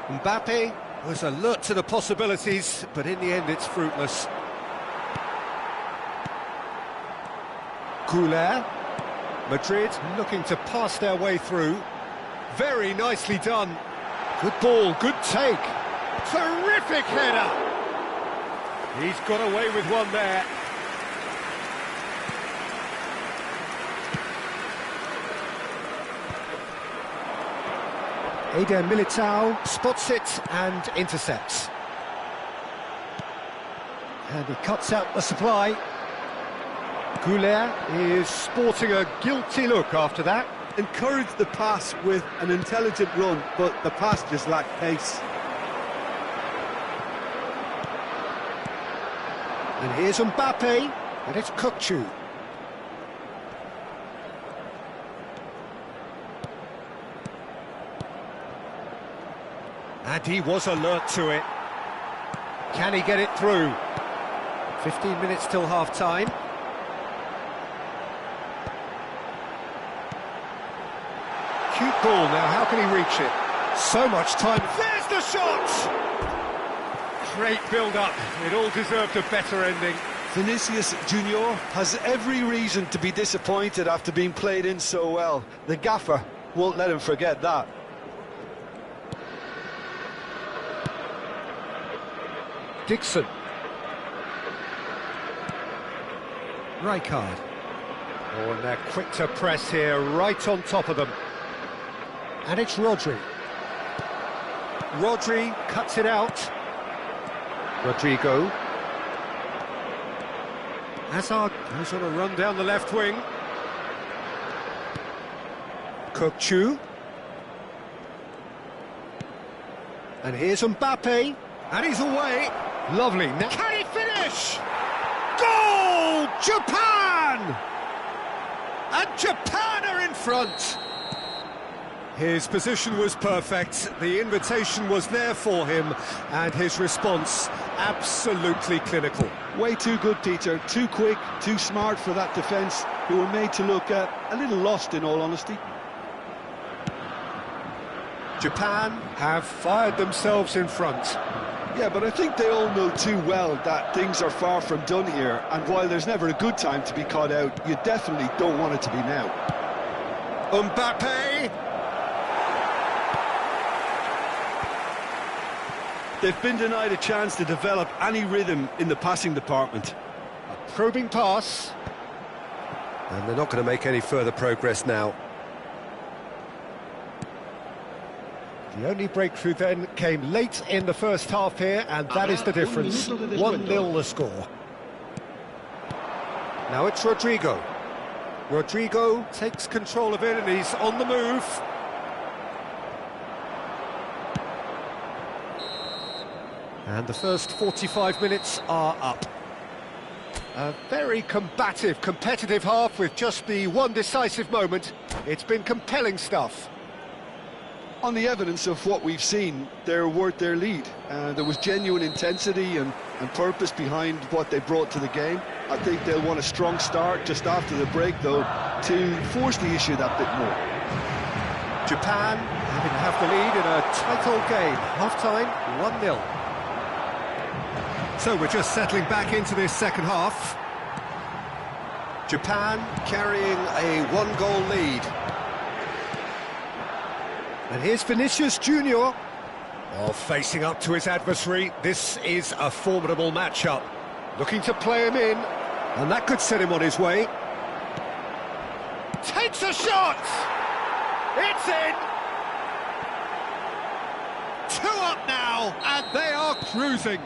Mbappe was alert to the possibilities, but in the end it's fruitless. Goulet. Madrid looking to pass their way through. Very nicely done. Good ball, good take. Terrific header. He's got away with one there. Eder Militao spots it and intercepts. And he cuts out the supply. Goulet is sporting a guilty look after that. Encouraged the pass with an intelligent run, but the pass just lacked pace. And here's Mbappe, and it's Kirkchu. And he was alert to it. Can he get it through? 15 minutes till half-time. ball. Now, how can he reach it? So much time. There's the shot! Great build-up. It all deserved a better ending. Vinicius Junior has every reason to be disappointed after being played in so well. The gaffer won't let him forget that. Dixon. Rijkaard. Oh, and they're quick to press here, right on top of them. And it's Rodri. Rodri cuts it out. Rodrigo. Hazard goes on a run down the left wing. Kokchu. And here's Mbappe. And he's away. Lovely. Now, can he finish? Goal! Japan! And Japan are in front. His position was perfect, the invitation was there for him, and his response absolutely clinical. Way too good, Peter. Too quick, too smart for that defence, who were made to look a little lost, in all honesty. Japan have fired themselves in front. Yeah, but I think they all know too well that things are far from done here, and while there's never a good time to be caught out, you definitely don't want it to be now. Mbappe! They've been denied a chance to develop any rhythm in the passing department. A probing pass. And they're not going to make any further progress now. The only breakthrough then came late in the first half here, and that is the difference. 1-0 the score. Now it's Rodrigo. Rodrigo takes control of it and he's on the move. And the first 45 minutes are up. A very combative, competitive half with just the one decisive moment. It's been compelling stuff. On the evidence of what we've seen, they're worth their lead. There was genuine intensity and purpose behind what they brought to the game. I think they'll want a strong start just after the break, though, to force the issue that bit more. Japan having to have the lead in a tight old game. Half-time, 1-0. So we're just settling back into this second half. Japan carrying a one-goal lead. And here's Vinicius Junior. Oh, facing up to his adversary. This is a formidable matchup. Looking to play him in, and that could set him on his way. Takes a shot! It's in! 2 up now, and they are cruising.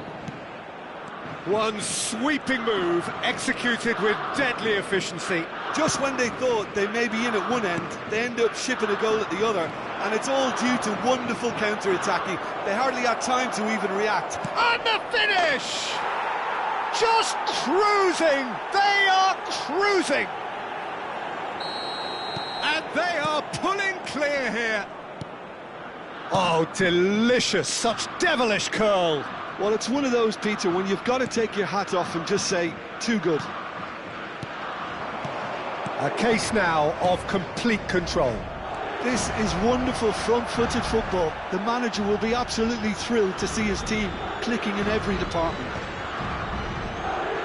One sweeping move, executed with deadly efficiency. Just when they thought they may be in at one end, they end up shipping a goal at the other, and it's all due to wonderful counter-attacking. They hardly had time to even react. And the finish! Just cruising! They are cruising! And they are pulling clear here. Oh, delicious, such devilish curl. Well, it's one of those, Peter, when you've got to take your hat off and just say, too good. A case now of complete control. This is wonderful front-footed football. The manager will be absolutely thrilled to see his team clicking in every department.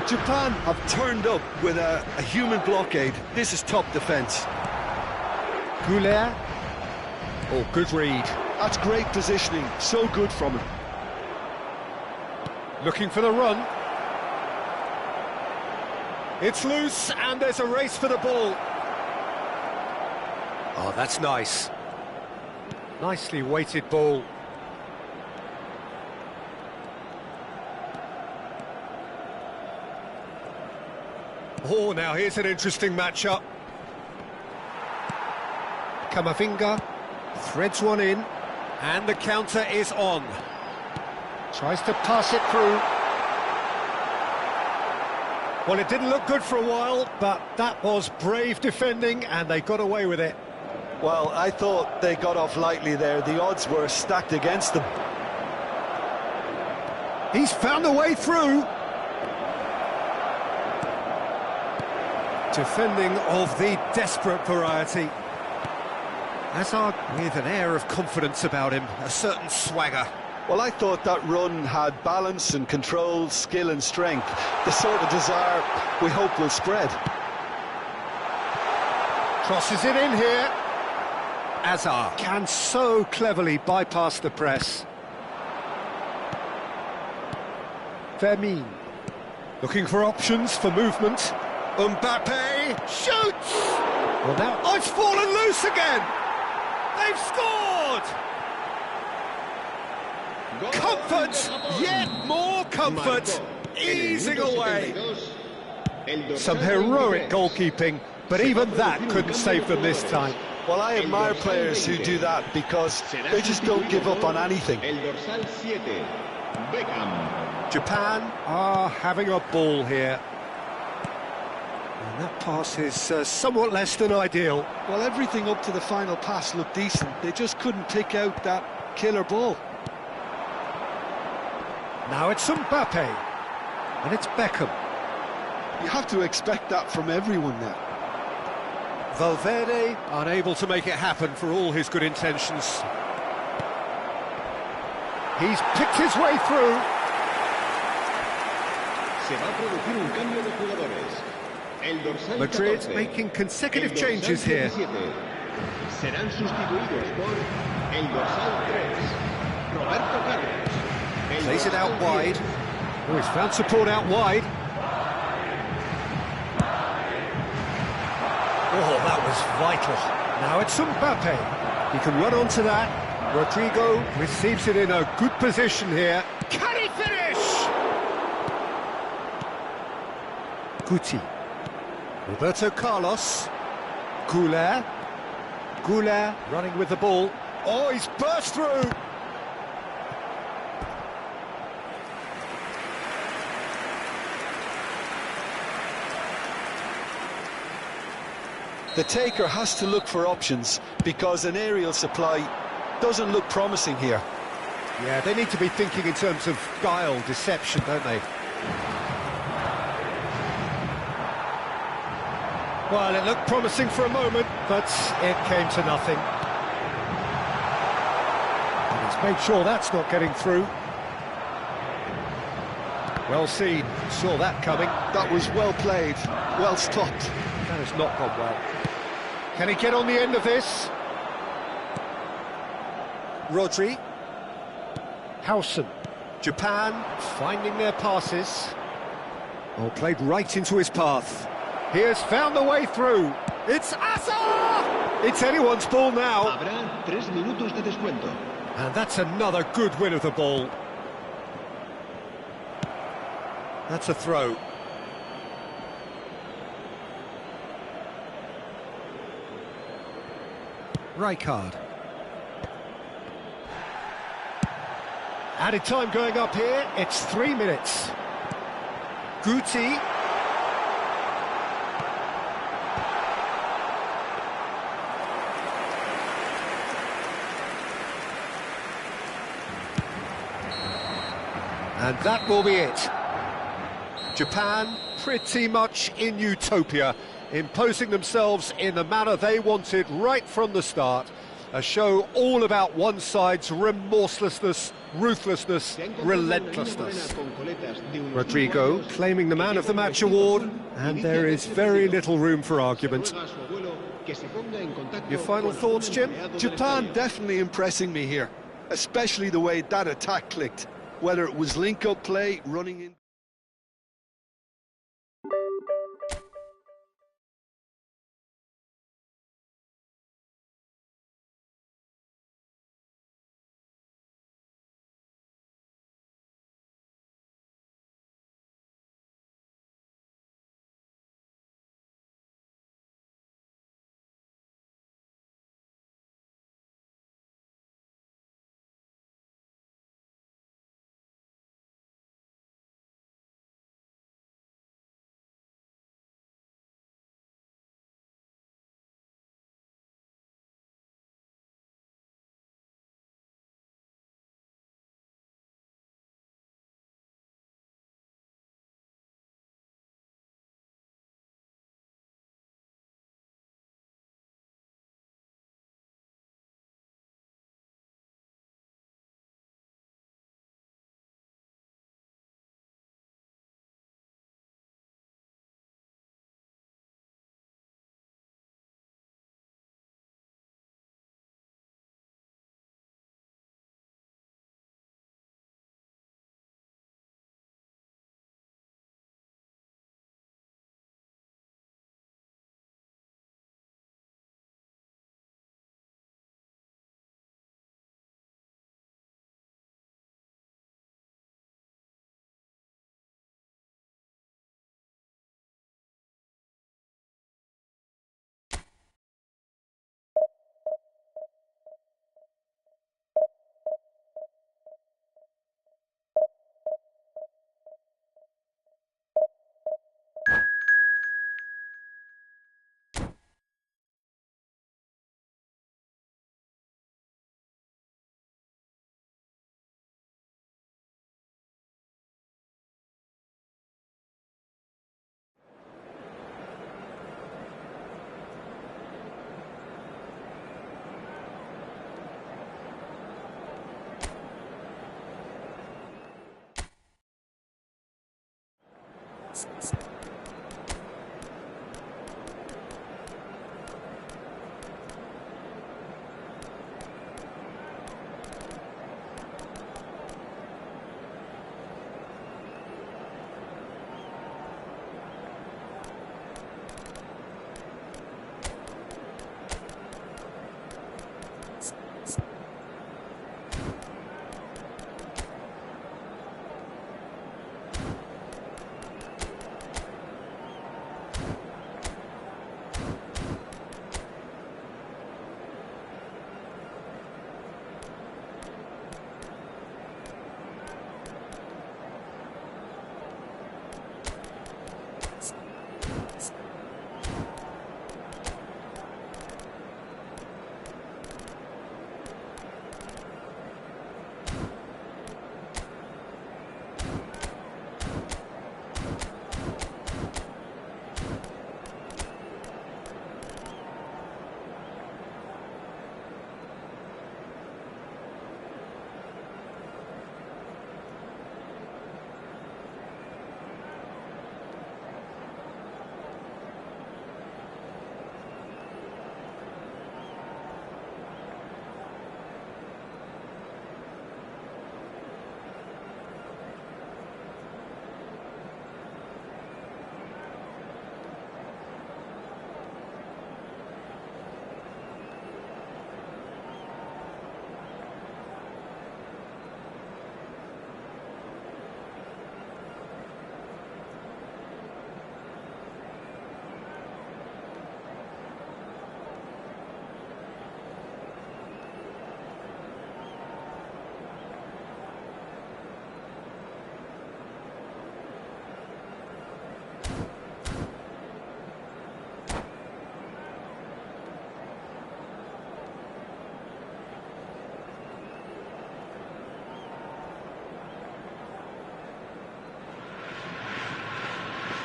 Japan have turned up with a human blockade. This is top defence. Goulet. Oh, good read. That's great positioning. So good from him. Looking for the run. It's loose, and there's a race for the ball. Oh, that's nice. Nicely weighted ball. Oh, now here's an interesting matchup. Kamavinga threads one in, and the counter is on. Tries to pass it through. Well, it didn't look good for a while, but that was brave defending, and they got away with it. Well, I thought they got off lightly there. The odds were stacked against them. He's found a way through. Defending of the desperate variety. Hazard with an air of confidence about him, a certain swagger. Well, I thought that run had balance and control, skill and strength. The sort of desire we hope will spread. Crosses it in here. Hazard can so cleverly bypass the press. Vermin. Looking for options for movement. Mbappe shoots! Well now, oh, it's fallen loose again! They've scored! Comfort! Yet more comfort! Easing away! Some heroic goalkeeping, but even that couldn't save them this time. Well, I admire players who do that because they just don't give up on anything. Japan are having a ball here. And that pass is somewhat less than ideal. Well, everything up to the final pass looked decent. They just couldn't pick out that killer ball. Now it's Mbappe. And it's Beckham. You have to expect that from everyone now. Valverde unable to make it happen for all his good intentions. He's picked his way through. Madrid making consecutive changes here. Serán sustituidos por el dorsal 3, Roberto Carlos. Plays it out wide. Oh, he's found support out wide. Oh, that was vital. Now it's Mbappe. He can run onto that. Rodrigo receives it in a good position here. Can he finish? Guti. Roberto Carlos. Goulet. Goulet running with the ball. Oh, he's burst through. The taker has to look for options because an aerial supply doesn't look promising here. Yeah, they need to be thinking in terms of guile, deception, don't they? Well, it looked promising for a moment, but it came to nothing. And he's made sure that's not getting through. Well seen, saw that coming. That was well played, well stopped. That has not gone well. Can he get on the end of this? Rodri. Howson. Japan finding their passes. Oh, played right into his path. He has found the way through. It's Asa! It's anyone's ball now. Habrá 3 minutos de descuento. And that's another good win of the ball. That's a throw. Rijkaard. Added time going up here, it's 3 minutes. Guti. And that will be it. Japan pretty much in utopia, imposing themselves in the manner they wanted right from the start. A show all about one side's remorselessness, ruthlessness, relentlessness. Rodrigo claiming the Man of the Match award, and there is very little room for argument. Your final thoughts, Jim? Japan definitely impressing me here, especially the way that attack clicked, whether it was link-up play, running in...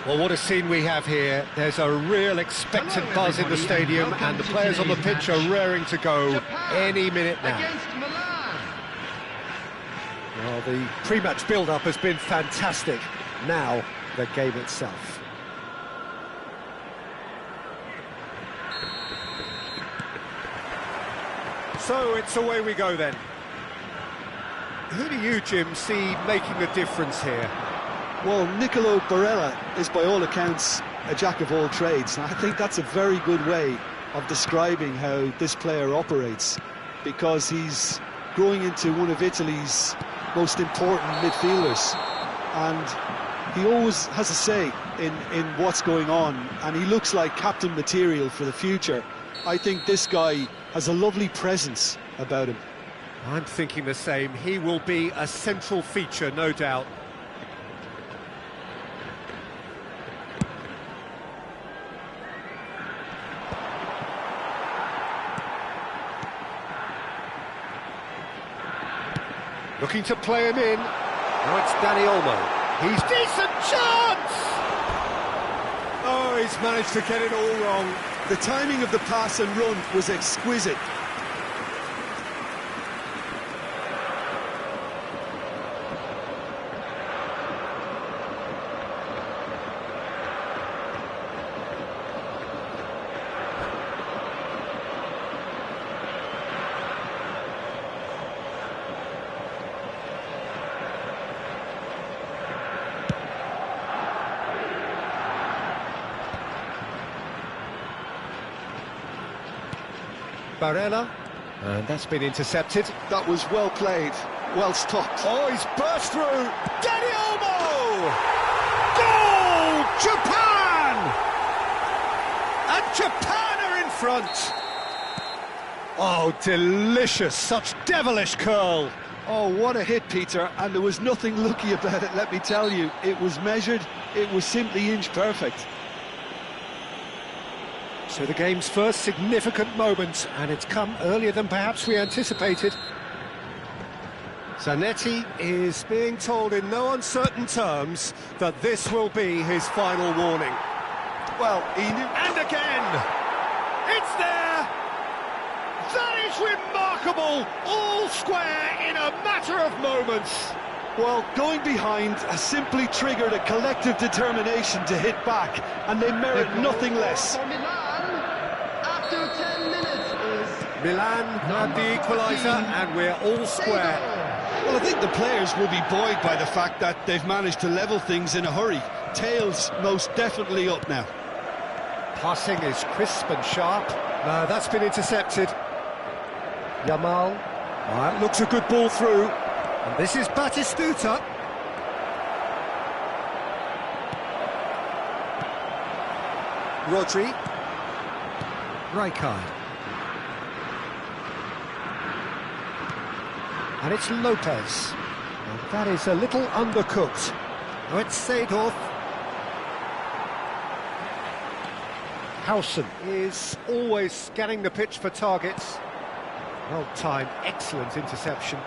Well, what a scene we have here. There's a real expectant buzz in the stadium, and the players on the pitch are raring to go any minute now. Well, the pre-match build-up has been fantastic. Now, the game itself. So, it's away we go then. Who do you, Jim, see making the difference here? Well, Nicolo Barella is by all accounts a jack of all trades. And I think that's a very good way of describing how this player operates, because he's growing into one of Italy's most important midfielders, and he always has a say in what's going on, and he looks like captain material for the future. I think this guy has a lovely presence about him. I'm thinking the same. He will be a central feature, no doubt. Looking to play him in. Now it's Danny Olmo. He's decent chance! Oh, he's managed to get it all wrong. The timing of the pass and run was exquisite. Barella, and that's been intercepted. That was well played, well stopped. Oh, he's burst through. Danny Olmo! Goal! Japan! And Japan are in front. Oh, delicious, such devilish curl. Oh, what a hit, Peter, and there was nothing lucky about it, let me tell you. It was measured, it was simply inch perfect. So the game's first significant moment, and it's come earlier than perhaps we anticipated. Zanetti is being told in no uncertain terms that this will be his final warning. Well, he knew... And again! It's there! That is remarkable! All square in a matter of moments! Well, going behind has simply triggered a collective determination to hit back, and they merit nothing less. For Milan, after 10 minutes is Milan had the equaliser, and we're all square. Well, I think the players will be buoyed by the fact that they've managed to level things in a hurry. Tails most definitely up now. Passing is crisp and sharp. No, that's been intercepted. Yamal. That looks a good ball through. And this is Batistuta. Rodri. Rijkaard. And it's Lopez. And that is a little undercooked. Now it's Seedorf. Howson is always scanning the pitch for targets. Well timed, excellent interception.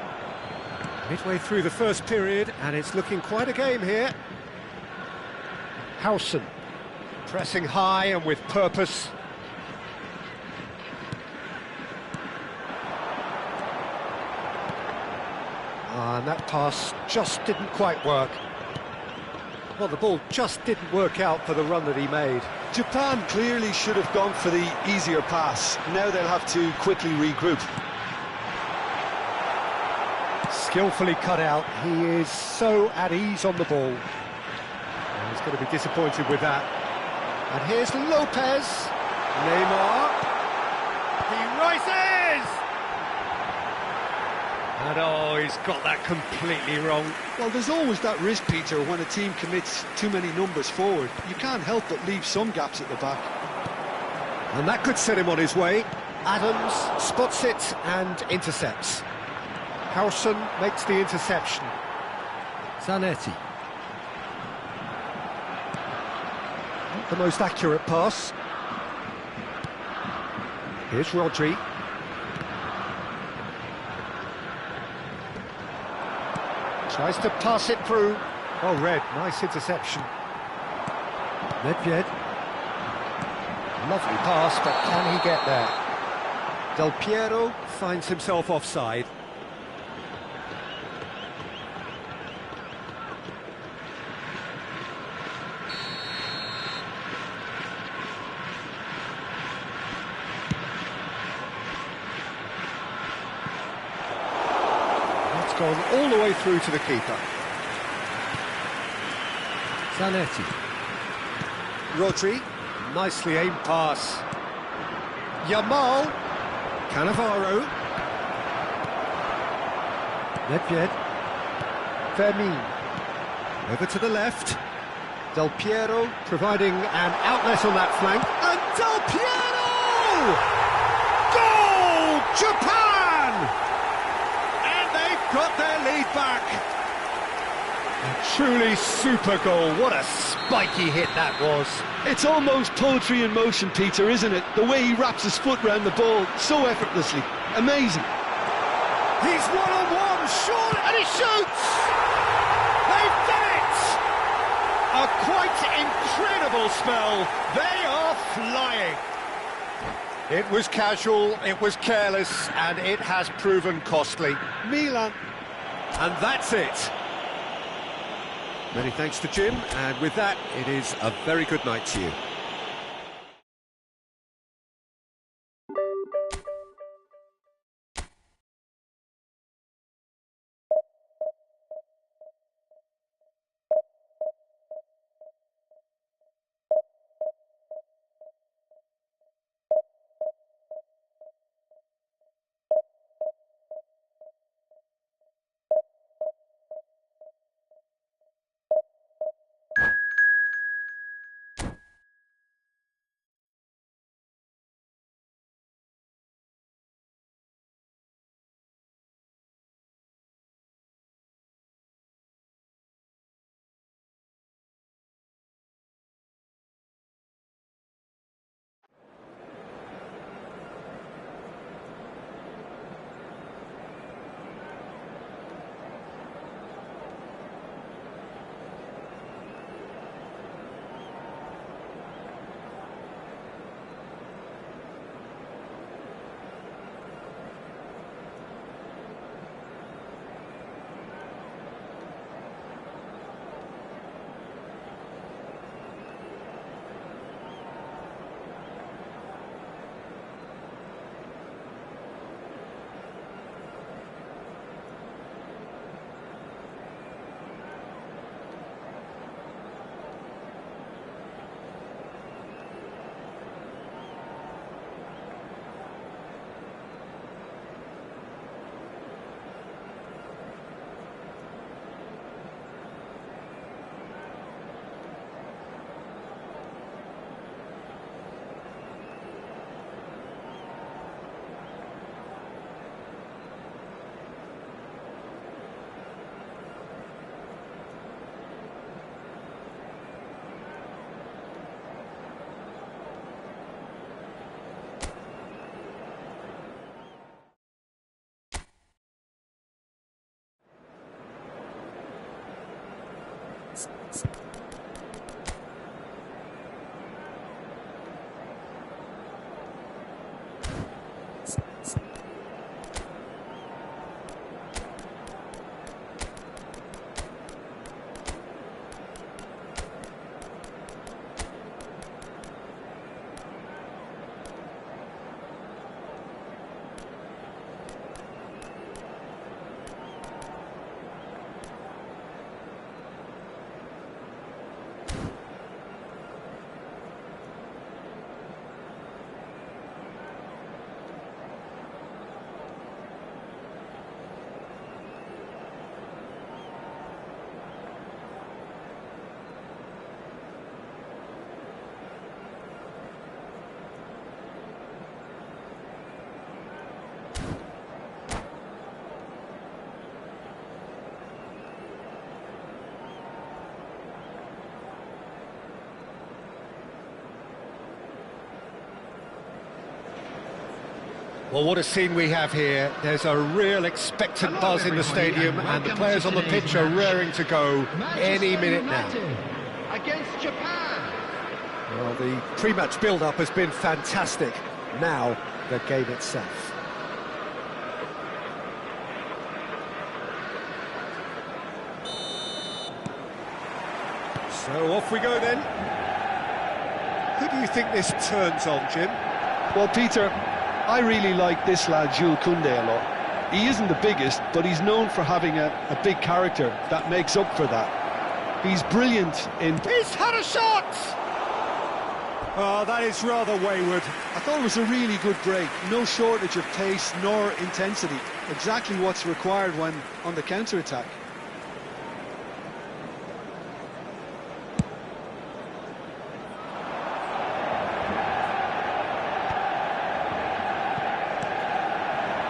Midway through the first period, and it's looking quite a game here. Howson, pressing high and with purpose. And that pass just didn't quite work. Well, the ball just didn't work out for the run that he made. Japan clearly should have gone for the easier pass. Now they'll have to quickly regroup. Skillfully cut out. He is so at ease on the ball. And he's going to be disappointed with that. And here's Lopez. Neymar. He rises! And oh, he's got that completely wrong. Well, there's always that risk, Peter, when a team commits too many numbers forward. You can't help but leave some gaps at the back. And that could set him on his way. Adams spots it and intercepts. Howson makes the interception. Zanetti. Not the most accurate pass. Here's Rodri. Tries to pass it through. Oh, Red, nice interception. Nedved. Lovely pass, but can he get there? Del Piero finds himself offside. Gone all the way through to the keeper. Zanetti. Rodri, nicely aimed pass. Yamal. Cannavaro. Nedved. Fermin. Over to the left. Del Piero providing an outlet on that flank. And Del Piero! Goal! Japan! Got their lead back. A truly super goal. What a spiky hit that was. It's almost poetry in motion, Peter, isn't it? The way he wraps his foot round the ball so effortlessly. Amazing. He's one-on-one, surely, and he shoots! They've done it! A quite incredible spell. They are flying. It was casual, it was careless, and it has proven costly. Milan. And that's it. Many thanks to Jim, and with that, it is a very good night to you. Well, what a scene we have here. There's a real expectant buzz in the stadium, and the players on the pitch are raring to go any minute now. Against Japan. Well, the pre-match build-up has been fantastic. Now, the game itself. So off we go then. Who do you think this turns on, Jim? Well, Peter, I really like this lad, Jules Koundé, a lot. He isn't the biggest, but he's known for having a big character that makes up for that. He's brilliant in... He's had a shot! Oh, that is rather wayward. I thought it was a really good break. No shortage of pace nor intensity. Exactly what's required when on the counter-attack.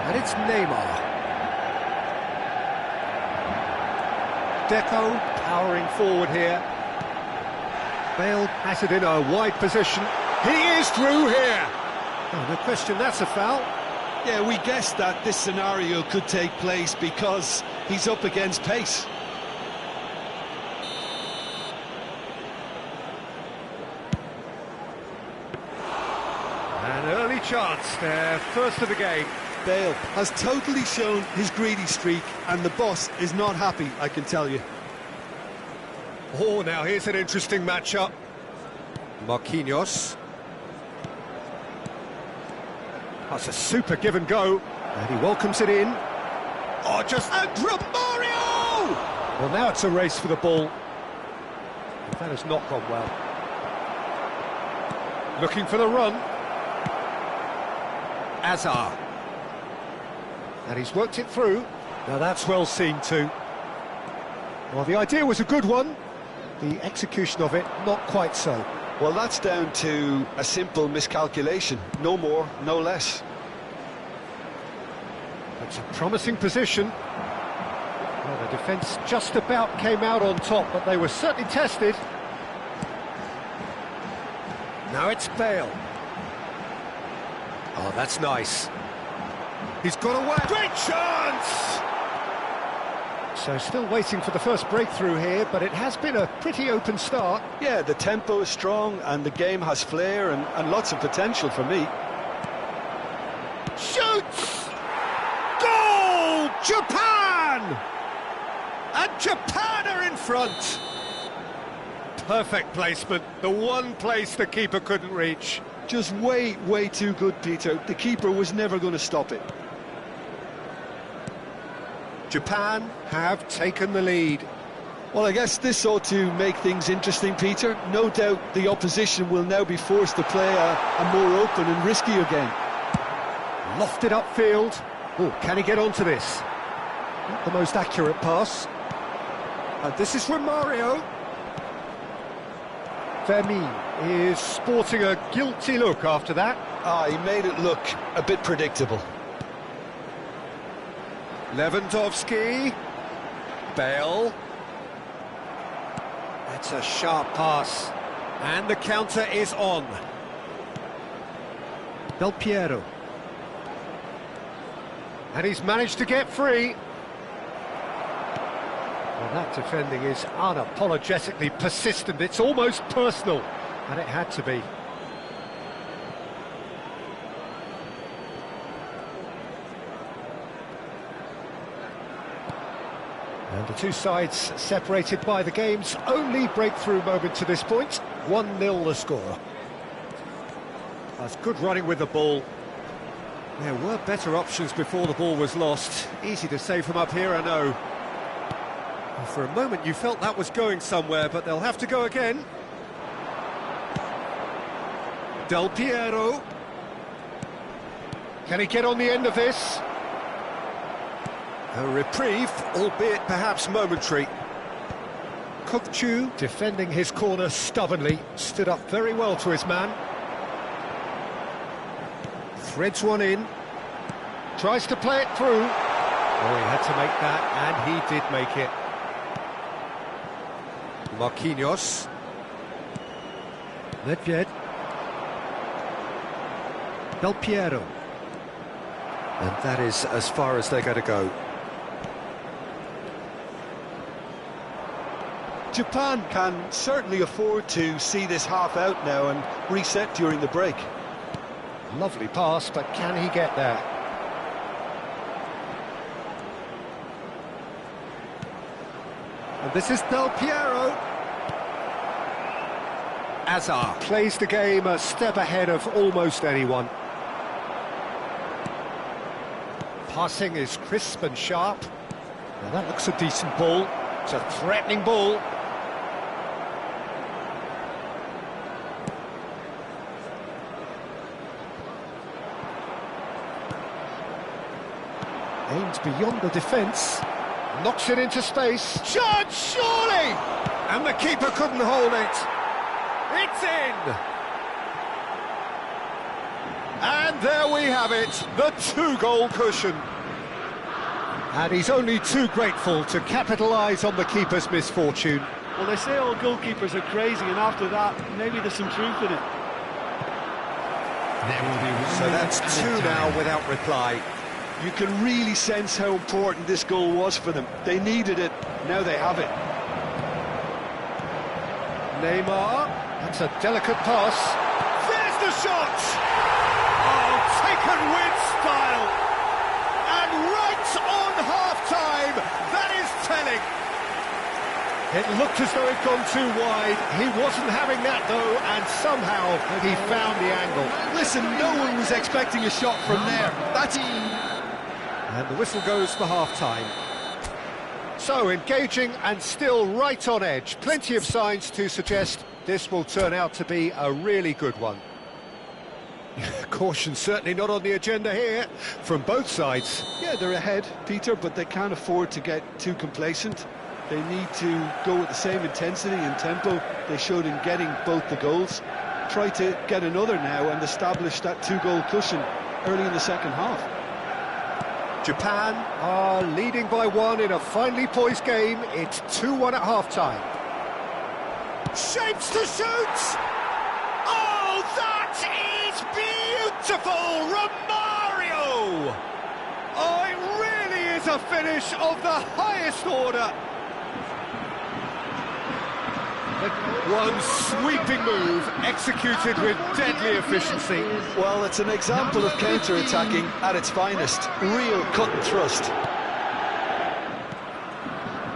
And it's Neymar. Deco powering forward here. Bale has it in a wide position. He is through here. Oh, no question, that's a foul. Yeah, we guessed that this scenario could take place because he's up against pace. An early chance there, first of the game. Bale has totally shown his greedy streak, and the boss is not happy, I can tell you. Oh, now here's an interesting matchup. Marquinhos. That's a super give and go. And he welcomes it in. Oh, just... And Romario! Well, now it's a race for the ball. That has not gone well. Looking for the run. Azar. And he's worked it through. Now that's well seen too. Well, the idea was a good one. The execution of it, not quite so. Well, that's down to a simple miscalculation. No more, no less. It's a promising position. Well, the defence just about came out on top, but they were certainly tested. Now it's Bale. Oh, that's nice. He's got away. Great chance! So still waiting for the first breakthrough here, but it has been a pretty open start. Yeah, the tempo is strong and the game has flair and lots of potential for me. Shoots! Goal! Japan! And Japan are in front. Perfect placement, the one place the keeper couldn't reach. Just way too good, Peter. The keeper was never going to stop it. Japan have taken the lead. Well, I guess this ought to make things interesting, Peter. No doubt the opposition will now be forced to play a more open and riskier game. Lofted upfield. Oh, can he get onto this? Not the most accurate pass. And this is Romario. Vermin is sporting a guilty look after that. He made it look a bit predictable. Lewandowski. Bale. That's a sharp pass. And the counter is on. Del Piero. And he's managed to get free. Well, that defending is unapologetically persistent. It's almost personal, and it had to be. And the two sides separated by the game's only breakthrough moment to this point. 1-0 the score. That's good running with the ball. There were better options before the ball was lost. Easy to say from up here, I know. For a moment you felt that was going somewhere, but they'll have to go again. Del Piero. Can he get on the end of this? A reprieve, albeit perhaps momentary. Kokchu defending his corner stubbornly, stood up very well to his man. Threads one in, tries to play it through. Oh, he had to make that, and he did make it. Marquinhos. Nedved. Del Piero. And that is as far as they're going to go. Japan can certainly afford to see this half out now and reset during the break. Lovely pass, but can he get there? And this is Del Piero. Azar plays the game a step ahead of almost anyone. Passing is crisp and sharp. Now that looks a decent ball. It's a threatening ball. Aims beyond the defence. Knocks it into space. Shot, surely! And the keeper couldn't hold it. It's in! And there we have it, the two-goal cushion. And he's only too grateful to capitalise on the keeper's misfortune. Well, they say all goalkeepers are crazy, and after that, maybe there's some truth in it. So that's two now without reply. You can really sense how important this goal was for them. They needed it, now they have it. Neymar, that's a delicate pass. There's the shot! Oh, taken with style! And right on half-time, that is telling. It looked as though it'd gone too wide. He wasn't having that, though, and somehow he found the angle. Listen, no one was expecting a shot from there. That's... And the whistle goes for half-time. So, engaging and still right on edge. Plenty of signs to suggest this will turn out to be a really good one. Caution certainly not on the agenda here, from both sides. Yeah, they're ahead, Peter, but they can't afford to get too complacent. They need to go with the same intensity and tempo they showed in getting both the goals. Try to get another now and establish that two-goal cushion early in the second half. Japan are leading by one in a finely poised game. It's 2-1 at half-time. Shapes to shoot! Oh, that is beautiful! Romario! Oh, it really is a finish of the highest order. One sweeping move, executed with deadly efficiency. Well, it's an example of counter-attacking at its finest. Real cut and thrust.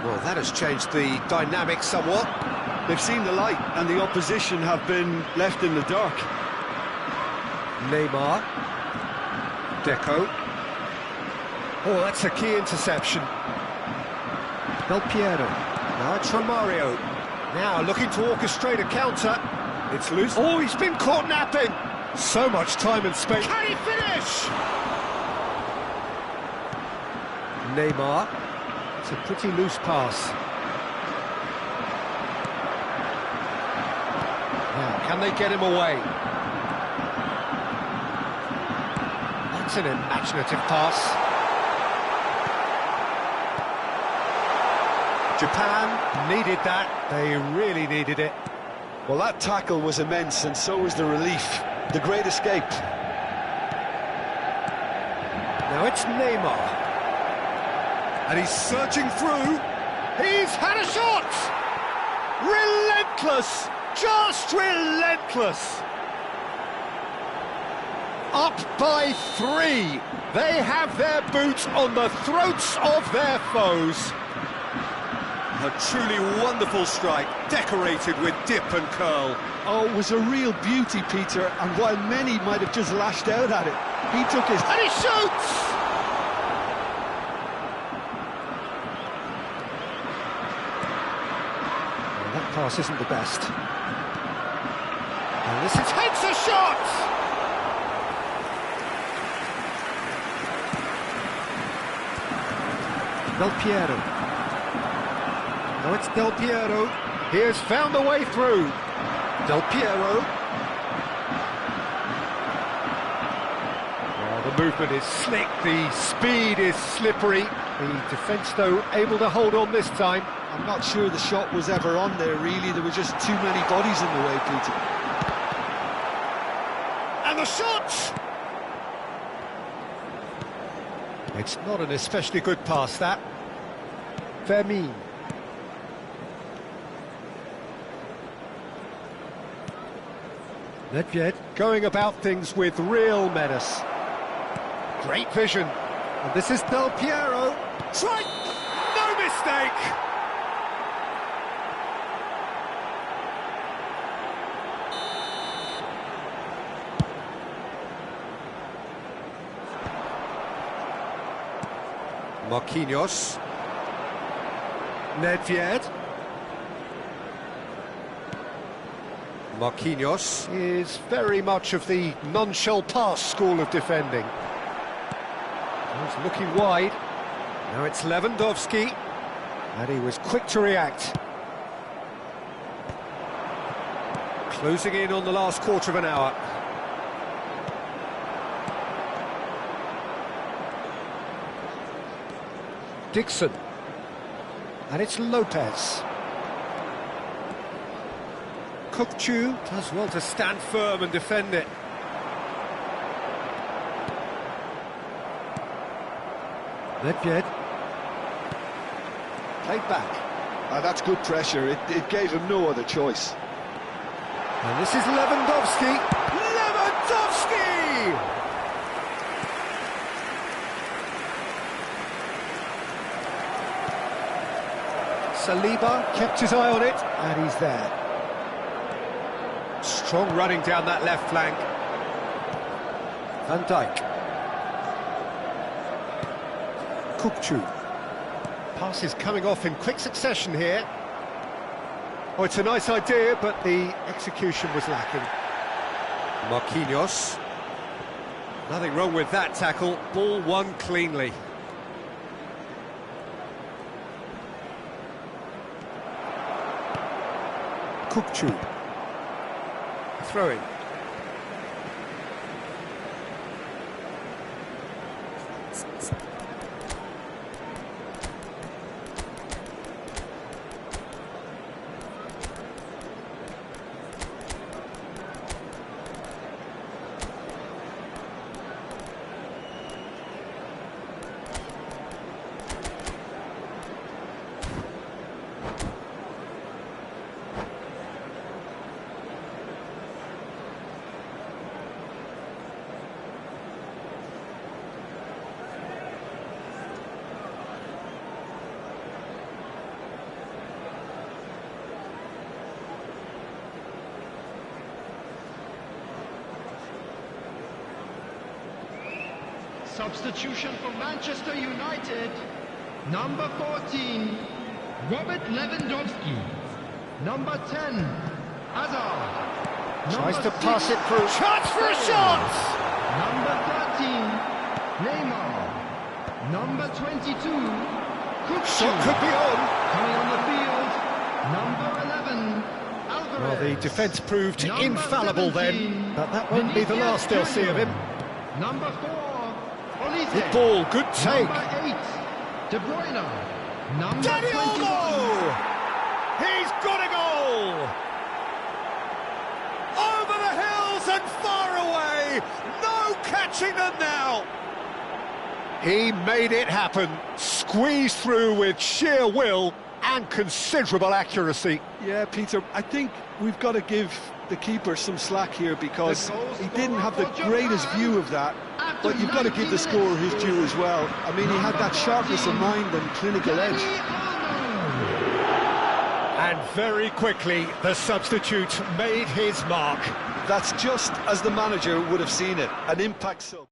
Well, that has changed the dynamic somewhat. They've seen the light, and the opposition have been left in the dark. Neymar. Deco. Oh, that's a key interception. Del Piero. Now it's Romario. Now looking to orchestrate a counter. It's loose. Oh, he's been caught napping. So much time and space. Can he finish? Neymar. It's a pretty loose pass. Now, can they get him away? That's an imaginative pass. Japan needed that, they really needed it. Well, that tackle was immense, and so was the relief. The great escape. Now it's Neymar. And he's searching through. He's had a shot! Relentless! Just relentless! Up by 3. They have their boots on the throats of their foes. A truly wonderful strike, decorated with dip and curl. Oh, it was a real beauty, Peter, and while many might have just lashed out at it, he took his... And he shoots! Well, that pass isn't the best. And this is heads a shot! Del Piero. Now it's Del Piero. He has found a way through. Del Piero. Oh, the movement is slick, the speed is slippery. The defence, though, able to hold on this time. I'm not sure the shot was ever on there, really. There were just too many bodies in the way, Peter. And the shot! It's not an especially good pass, that. Fermin. Nedved going about things with real menace. Great vision. And this is Del Piero. Strike! No mistake! Marquinhos. Nedved. Marquinhos is very much of the non-shall-pass school of defending. He's looking wide. Now it's Lewandowski. And he was quick to react. Closing in on the last quarter of an hour. Dixon. And it's Lopez. Kukçu does well to stand firm and defend it. Nedved. Played back. That's good pressure. It gave him no other choice. And this is Lewandowski. Lewandowski! Saliba kept his eye on it, and he's there. Strong running down that left flank. Van Dijk. Kukçu. Passes coming off in quick succession here. Oh, it's a nice idea, but the execution was lacking. Marquinhos. Nothing wrong with that tackle. Ball won cleanly. Kukçu. Throw in. Substitution for Manchester United. Number 14, Robert Lewandowski. Number 10, Hazard. Tries Number to pass 6, it through. Chance for a shot! Number 13, Neymar. Number 22, Kukçu. Shot could be on. Coming on the field, number 11, Alvarez. Well, the defence proved Number infallible 17, then, but that won't be the last they'll see of him. Number 4, Olise. Good ball, good take. Number 8, De Bruyne. Number Dani 21. Olmo! He's got a goal! Over the hills and far away! No catching them now! He made it happen, squeezed through with sheer will And considerable accuracy. Yeah, Peter, I think we've got to give the keeper some slack here because he didn't have the greatest view of that, but you've got to give the scorer his due as well. I mean, he had that sharpness of mind and clinical edge. And very quickly, the substitute made his mark. That's just as the manager would have seen it, an impact sub.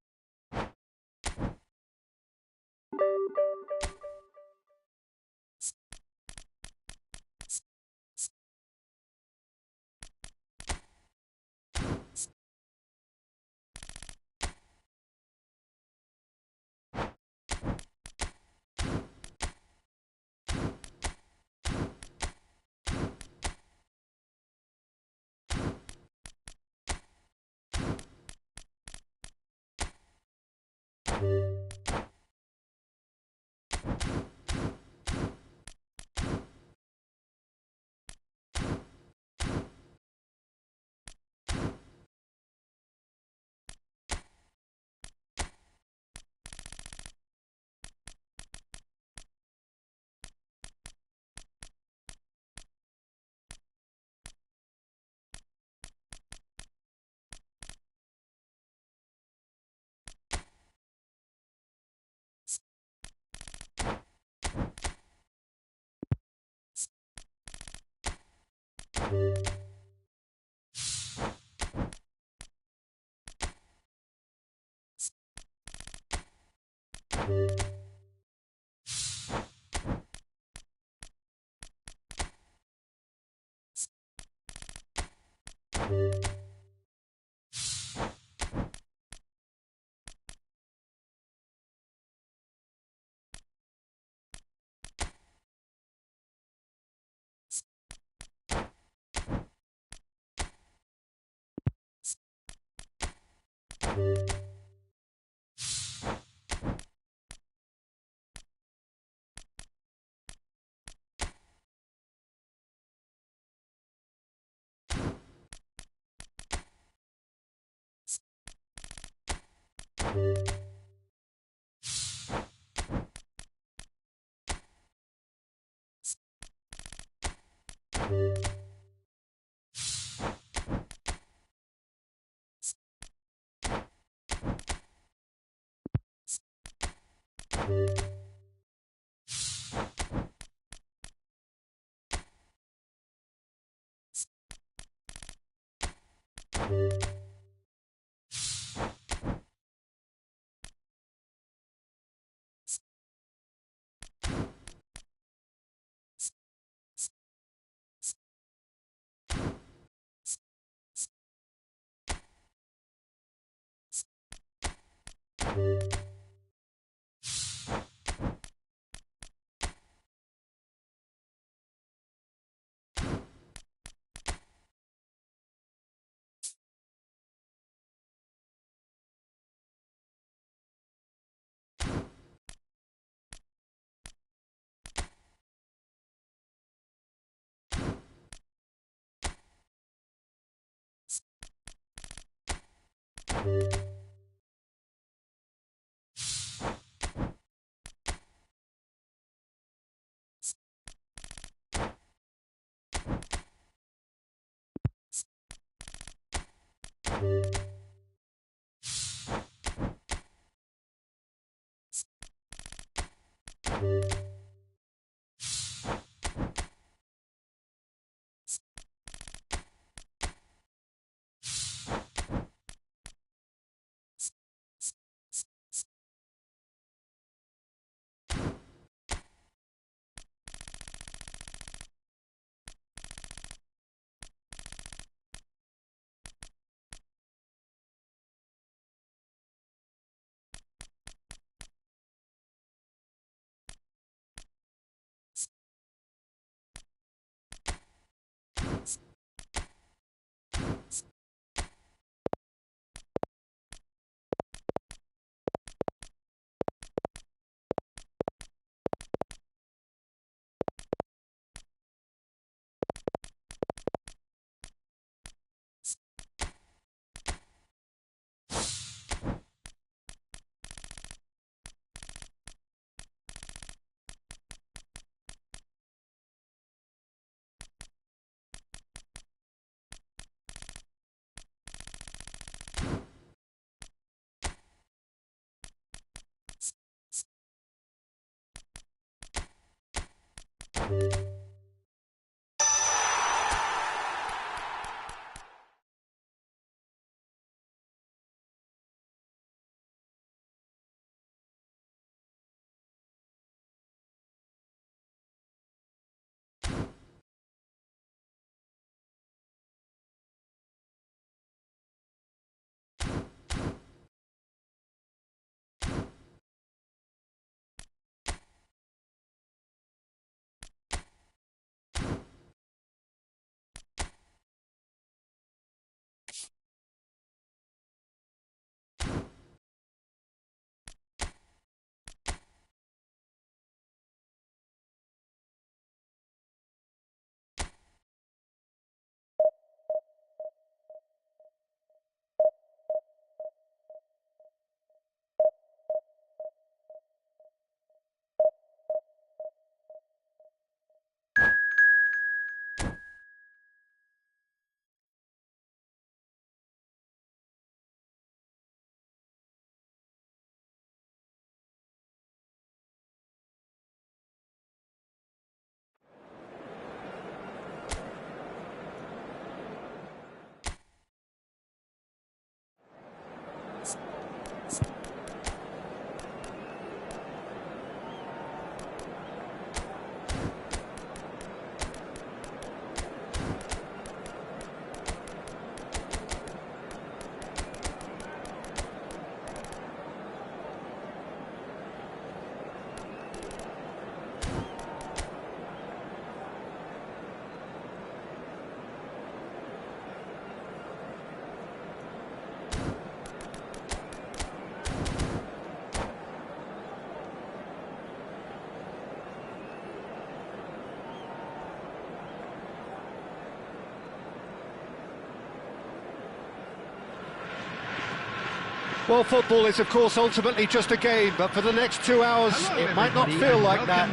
Well, football is, of course, ultimately just a game, but for the next 2 hours, it might not feel like that.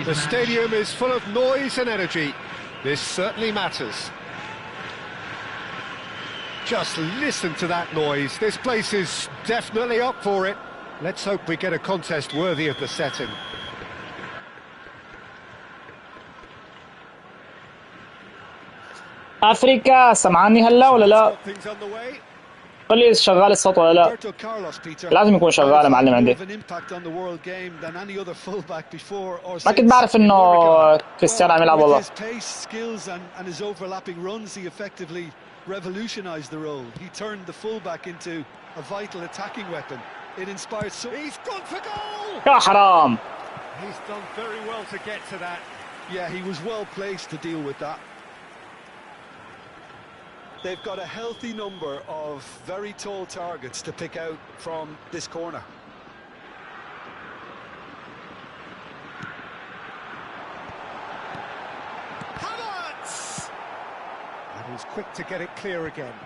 The stadium is full of noise and energy. This certainly matters. Just listen to that noise. This place is definitely up for it. Let's hope we get a contest worthy of the setting. افريكا سمعني هلا ولا لا؟ قل لي شغال الصوت ولا لا؟ لازم يكون شغال يا معلم عندي. ما كنت بعرف انه كريستيانو عم يلعب والله. Revolutionized the role. He turned the fullback into a vital attacking weapon. It inspired so. He's gone for goal. يا حرام. He's done very well to get to that. Yeah, he was well placed to deal with that. They've got a healthy number of very tall targets to pick out from this corner. And he's quick to get it clear again.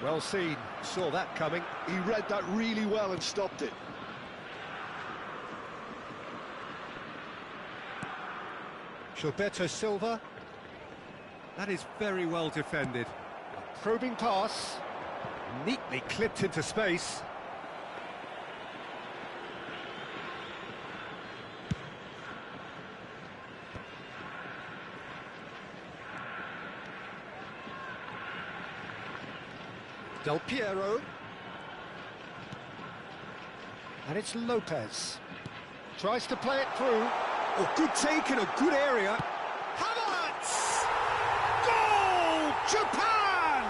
Well seen, saw that coming. He read that really well and stopped it. Gilberto Silva. That is very well defended. Probing pass, neatly clipped into space. Del Piero. And it's Lopez. Tries to play it through. Oh, good take in a good area. Havertz! Goal! Japan!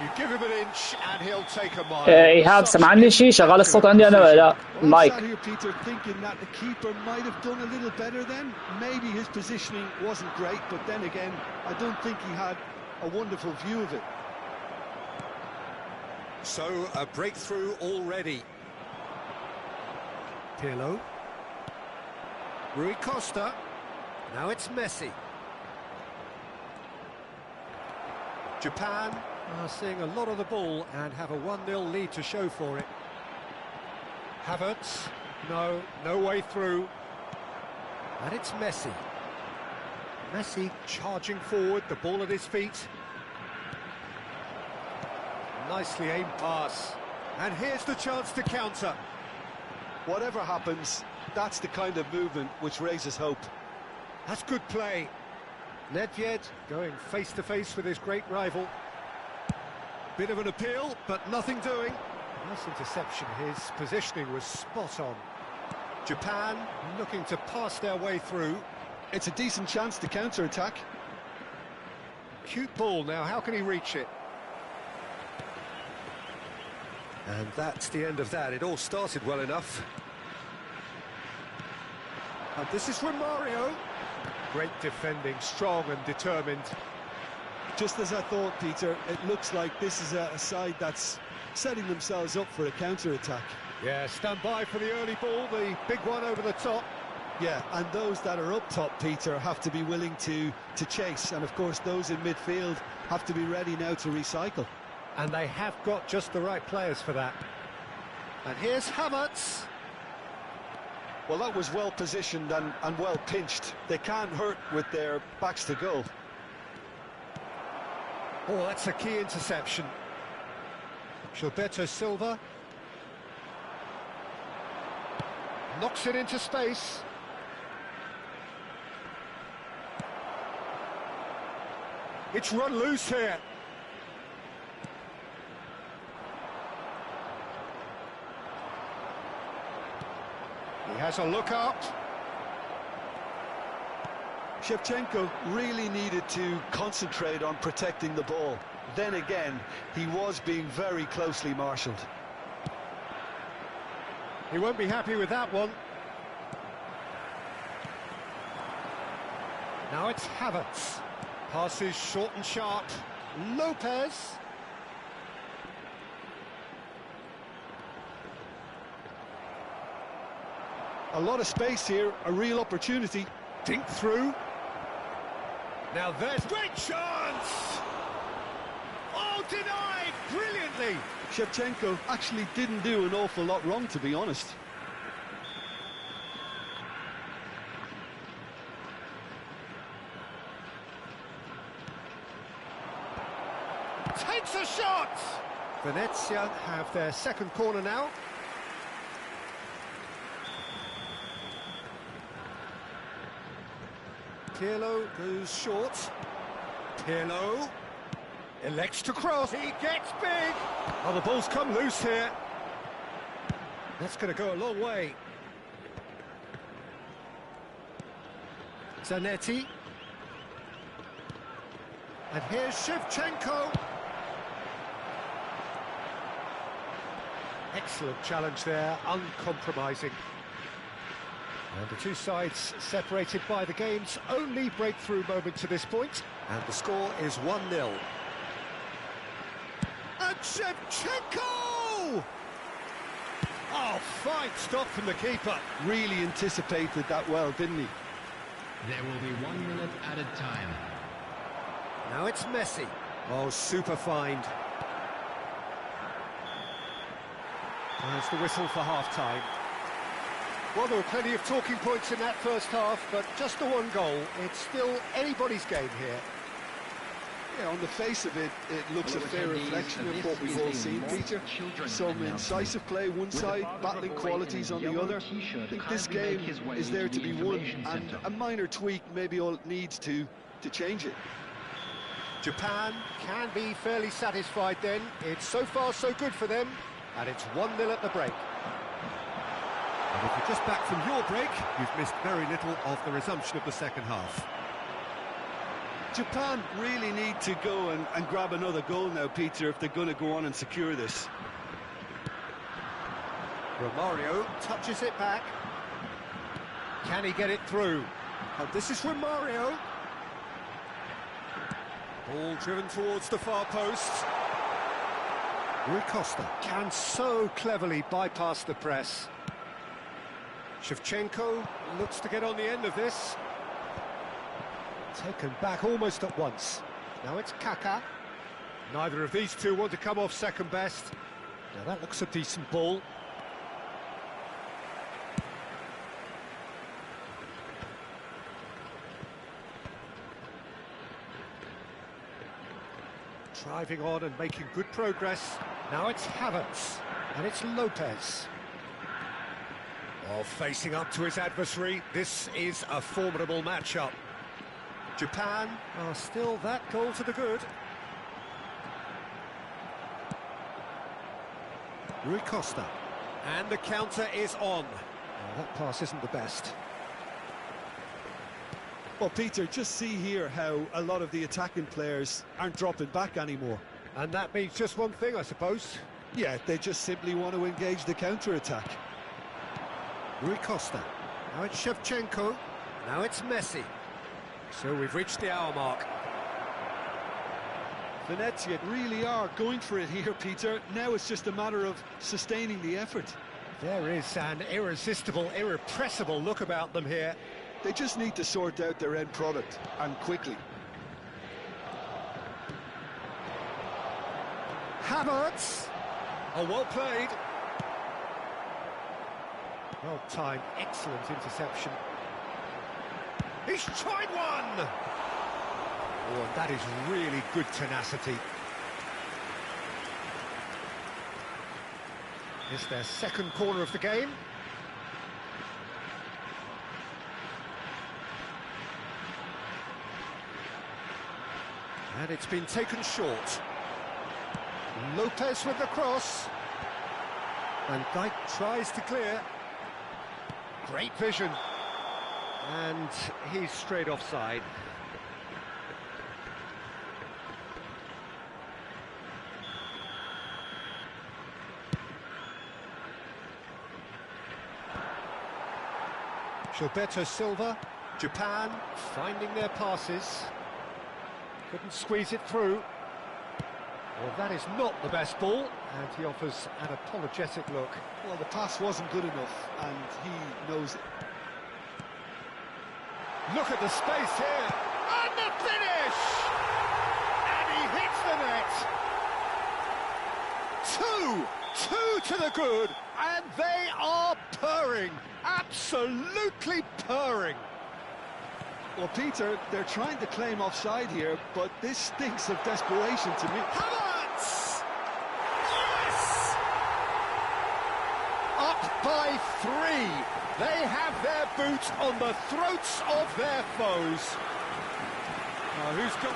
You give him an inch and he'll take a mile. إيهاب سمعني شيء شغال الصوت عندي أنا ولا لا؟ المايك. Peter thinking that the keeper might have done a little better then. Maybe his positioning wasn't great, but then again, I don't think he had a wonderful view of it. So, a breakthrough already. Pirlo. Rui Costa. Now it's Messi. Japan are seeing a lot of the ball and have a 1-0 lead to show for it. Havertz. No way through. And it's Messi. Messi charging forward, the ball at his feet. Nicely aimed pass. And here's the chance to counter. Whatever happens, that's the kind of movement which raises hope. That's good play. Nedved going face-to-face with his great rival. Bit of an appeal, but nothing doing. Nice interception. His positioning was spot on. Japan looking to pass their way through. It's a decent chance to counter-attack. Cute ball now, how can he reach it? And that's the end of that. It all started well enough. And this is Romario. Great defending, strong and determined. Just as I thought, Peter, it looks like this is a side that's setting themselves up for a counter-attack. Yeah, stand by for the early ball, the big one over the top. Yeah, and those that are up top, Peter, have to be willing to chase. And, of course, those in midfield have to be ready now to recycle. And they have got just the right players for that. And here's Havertz. Well, that was well positioned and well pinched. They can't hurt with their backs to goal. Oh, that's a key interception. Gilberto Silva. Knocks it into space. It's run loose here. He has a look up. Shevchenko really needed to concentrate on protecting the ball. Then again, he was being very closely marshalled. He won't be happy with that one. Now it's Havertz. Passes short and sharp. Lopez. A lot of space here, a real opportunity. Dink through. Now there's great chance! Oh, denied brilliantly! Shevchenko actually didn't do an awful lot wrong, to be honest. Takes a shot! Venezia have their second corner now. Pirlo goes short. Pirlo elects to cross. He gets big. Oh, the ball's come loose here. That's going to go a long way. Zanetti. And here's Shevchenko. Excellent challenge there, uncompromising. And the two sides separated by the game's only breakthrough moment to this point. And the score is 1-0. And Shevchenko! Oh, fine stop from the keeper. Really anticipated that well, didn't he? There will be 1 minute added time. Now it's Messi. Oh, super find. There's the whistle for half-time. Well, there were plenty of talking points in that first half, but just the one goal. It's still anybody's game here. Yeah, on the face of it, it looks a fair reflection of what we've all seen, Peter. Some incisive play one side, battling qualities on the other. I think this game is there to be won, and a minor tweak maybe all it needs to change it. Japan can be fairly satisfied then. It's so far so good for them, and it's 1-0 at the break. And if you're just back from your break, you've missed very little of the resumption of the second half. Japan really need to go and grab another goal now, Peter, if they're going to go on and secure this. Romario touches it back. Can he get it through? Oh, this is Romario. Ball driven towards the far post. Rui Costa can so cleverly bypass the press. Shevchenko looks to get on the end of this. Taken back almost at once. Now it's Kaká. Neither of these two want to come off second best. Now that looks a decent ball. Driving on and making good progress. Now it's Havertz. And it's Lopez. Oh, facing up to his adversary, this is a formidable matchup. Japan are still that goal to the good. Rui Costa. And the counter is on. Oh, that pass isn't the best. Well, Peter, just see here how a lot of the attacking players aren't dropping back anymore. And that means just one thing, I suppose. Yeah, they just simply want to engage the counter-attack. Rui Costa. Now it's Shevchenko. Now it's Messi. So we've reached the hour mark. Venezia really are going for it here, Peter. Now it's just a matter of sustaining the effort. There is an irresistible, irrepressible look about them here. They just need to sort out their end product, and quickly. Havertz. Oh, well played. Well timed, excellent interception. He's tried one! Oh, and that is really good tenacity. It's their second corner of the game. And it's been taken short. Lopez with the cross. And Dijk tries to clear. Great vision. And he's straight offside. Gilberto Silva. Japan finding their passes. Couldn't squeeze it through. Well, that is not the best ball, and he offers an apologetic look. Well, the pass wasn't good enough, and he knows it. Look at the space here, and the finish! And he hits the net! Two to the good, and they are purring, absolutely purring. Well, Peter, they're trying to claim offside here, but this stinks of desperation to me. Havertz! Yes! Up by 3. They have their boot on the throats of their foes. Now, who's got...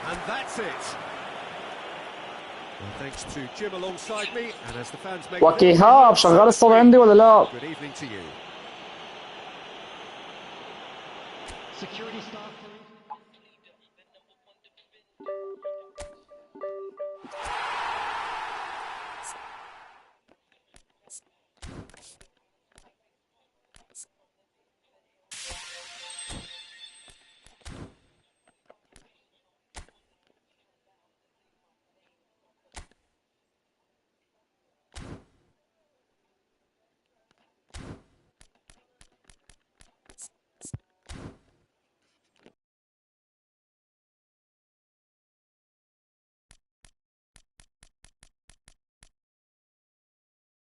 And that's it. Well, thanks to Jim alongside me, and as the fans make... وكيهاب شغال الصوت عندي ولا لا؟ Good evening to you. Security staff.